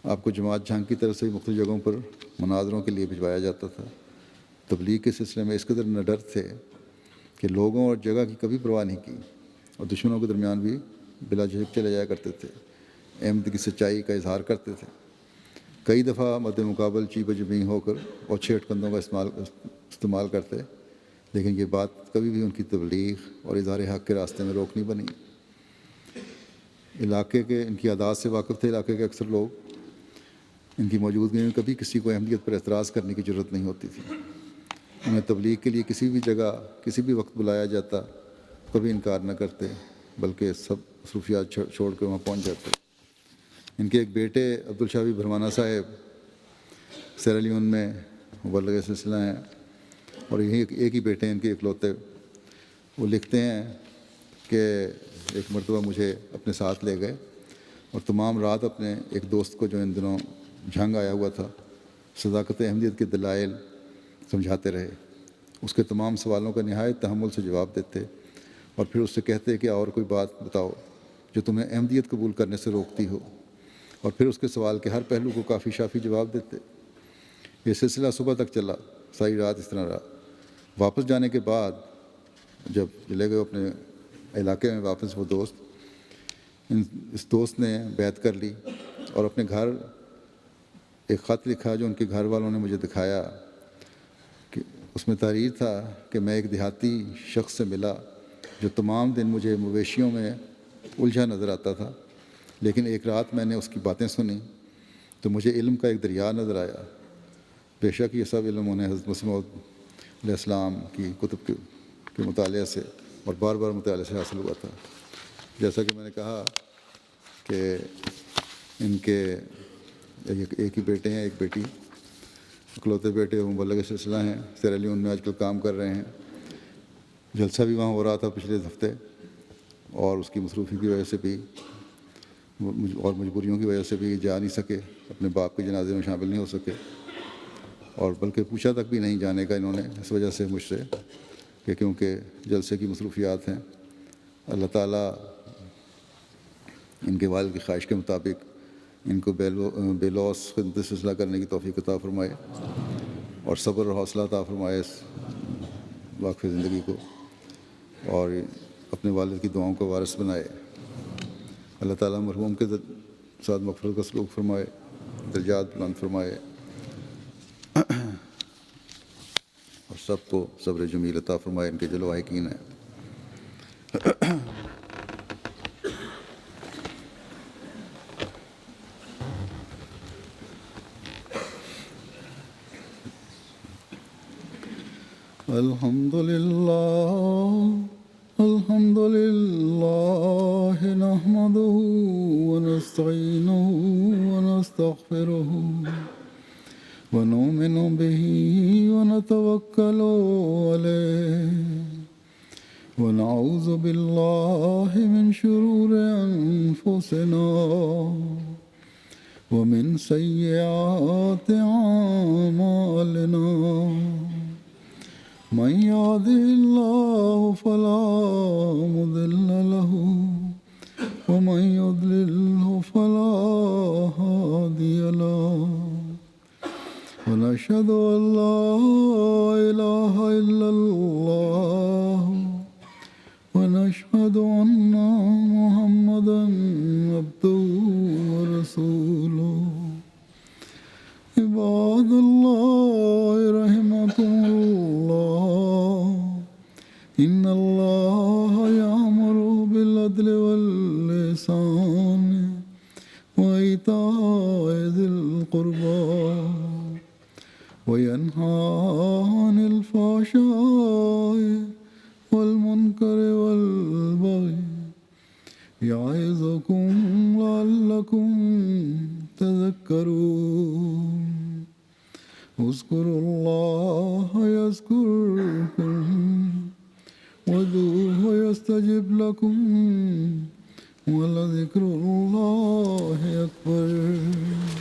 آپ کو جماعت جھنگ کی طرف سے مختلف جگہوں پر مناظروں کے لیے بھجوایا جاتا تھا۔ تبلیغ کے سلسلے میں اس قدر نڈر تھے کہ لوگوں اور جگہ کی کبھی پرواہ نہیں کی، اور دشمنوں کے درمیان بھی بلا جھجک چلے جایا کرتے تھے، احمد کی سچائی کا اظہار کرتے تھے۔ کئی دفعہ مد مقابل چیب جبیں ہو کر اور چھیٹ کندوں کا استعمال کرتے، لیکن یہ بات کبھی بھی ان کی تبلیغ اور اظہار حق کے راستے میں روک نہیں بنی۔ علاقے کے ان کی عادات سے واقف تھے علاقے کے اکثر لوگ۔ ان کی موجودگی میں کبھی کسی کو احمدیت پر اعتراض کرنے کی ضرورت نہیں ہوتی تھی۔ انہیں تبلیغ کے لیے کسی بھی جگہ کسی بھی وقت بلایا جاتا، کبھی انکار نہ کرتے، بلکہ سب مصروفیات چھوڑ کر وہاں پہنچ جاتے۔ ان کے ایک بیٹے عبدالشافی بھروانہ صاحب سیرا لیون میں مبلغ سلسلہ ہیں، اور یہی ایک ہی بیٹے ہیں ان کے اکلوتے۔ وہ لکھتے ہیں کہ ایک مرتبہ مجھے اپنے ساتھ لے گئے، اور تمام رات اپنے ایک دوست کو جو ان دنوں جھنگ آیا ہوا تھا، صداقت احمدیت کے دلائل سمجھاتے رہے، اس کے تمام سوالوں کا نہایت تحمل سے جواب دیتے اور پھر اس سے کہتے کہ اور کوئی بات بتاؤ جو تمہیں احمدیت قبول کرنے سے روکتی ہو، اور پھر اس کے سوال کے ہر پہلو کو کافی شافی جواب دیتے۔ یہ سلسلہ صبح تک چلا، ساری رات اس طرح رہا۔ واپس جانے کے بعد جب چلے گئے اپنے علاقے میں واپس وہ دوست، اس دوست نے بیعت کر لی اور اپنے گھر ایک خط لکھا جو ان کے گھر والوں نے مجھے دکھایا کہ اس میں تحریر تھا کہ میں ایک دیہاتی شخص سے ملا جو تمام دن مجھے مویشیوں میں الجھا نظر آتا تھا، لیکن ایک رات میں نے اس کی باتیں سنی تو مجھے علم کا ایک دریا نظر آیا۔ بے شک یہ سب علم انہیں حضرت مسیح موعود علیہ السلام کی کتب کے مطالعے سے اور بار بار مطالعے سے حاصل ہوا تھا۔ جیسا کہ میں نے کہا کہ ان کے ایک ہی بیٹے ہیں، ایک بیٹی، اکلوتے بیٹے وہ مبلغ سلسلہ ہیں، سیرا لیون میں آج کل کام کر رہے ہیں۔ جلسہ بھی وہاں ہو رہا تھا پچھلے ہفتے، اور اس کی مصروفی کی وجہ سے بھی اور مجبوریوں کی وجہ سے بھی جا نہیں سکے، اپنے باپ کے جنازے میں شامل نہیں ہو سکے، اور بلکہ پوچھا تک بھی نہیں جانے کا انہوں نے، اس وجہ سے مجھ سے کہ کیونکہ جلسے کی مصروفیات ہیں۔ اللہ تعالیٰ ان کے والد کی خواہش کے مطابق ان کو بے لوث خدمت سلسلہ کرنے کی توفیق عطا فرمائے اور صبر اور حوصلہ عطا فرمائے اس واقف زندگی کو، اور اپنے والد کی دعاؤں کو وارث بنائے۔ اللہ تعالیٰ مرحوم کے ساتھ مغفرت کا سلوک فرمائے، درجات بلند فرمائے، اور سب کو صبر جمیل عطا فرمائے، ان کے جو لواحقین ہیں۔ الحمد لله نحمده ونستعينه ونستغفره ونؤمن به ونتوكل عليه ونعوذ بالله من شرور أنفسنا ومن سيئات أعمالنا، من يهده الله فلا مضل له ومن يضلله فلا هادي له، ونشهد أن لا إله إلا الله ونشهد أن محمدا عبده ورسوله۔ عباد الله رحمكم الله، إن الله يأمر بالعدل والإحسان وإيتاء ذي القربى وينهى عن الفحشاء والمنكر والبغي، يعظكم لعلكم تذكرون۔ اذكروا الله يذكركم وادعوه يستجب لكم، ولذكر الله أكبر۔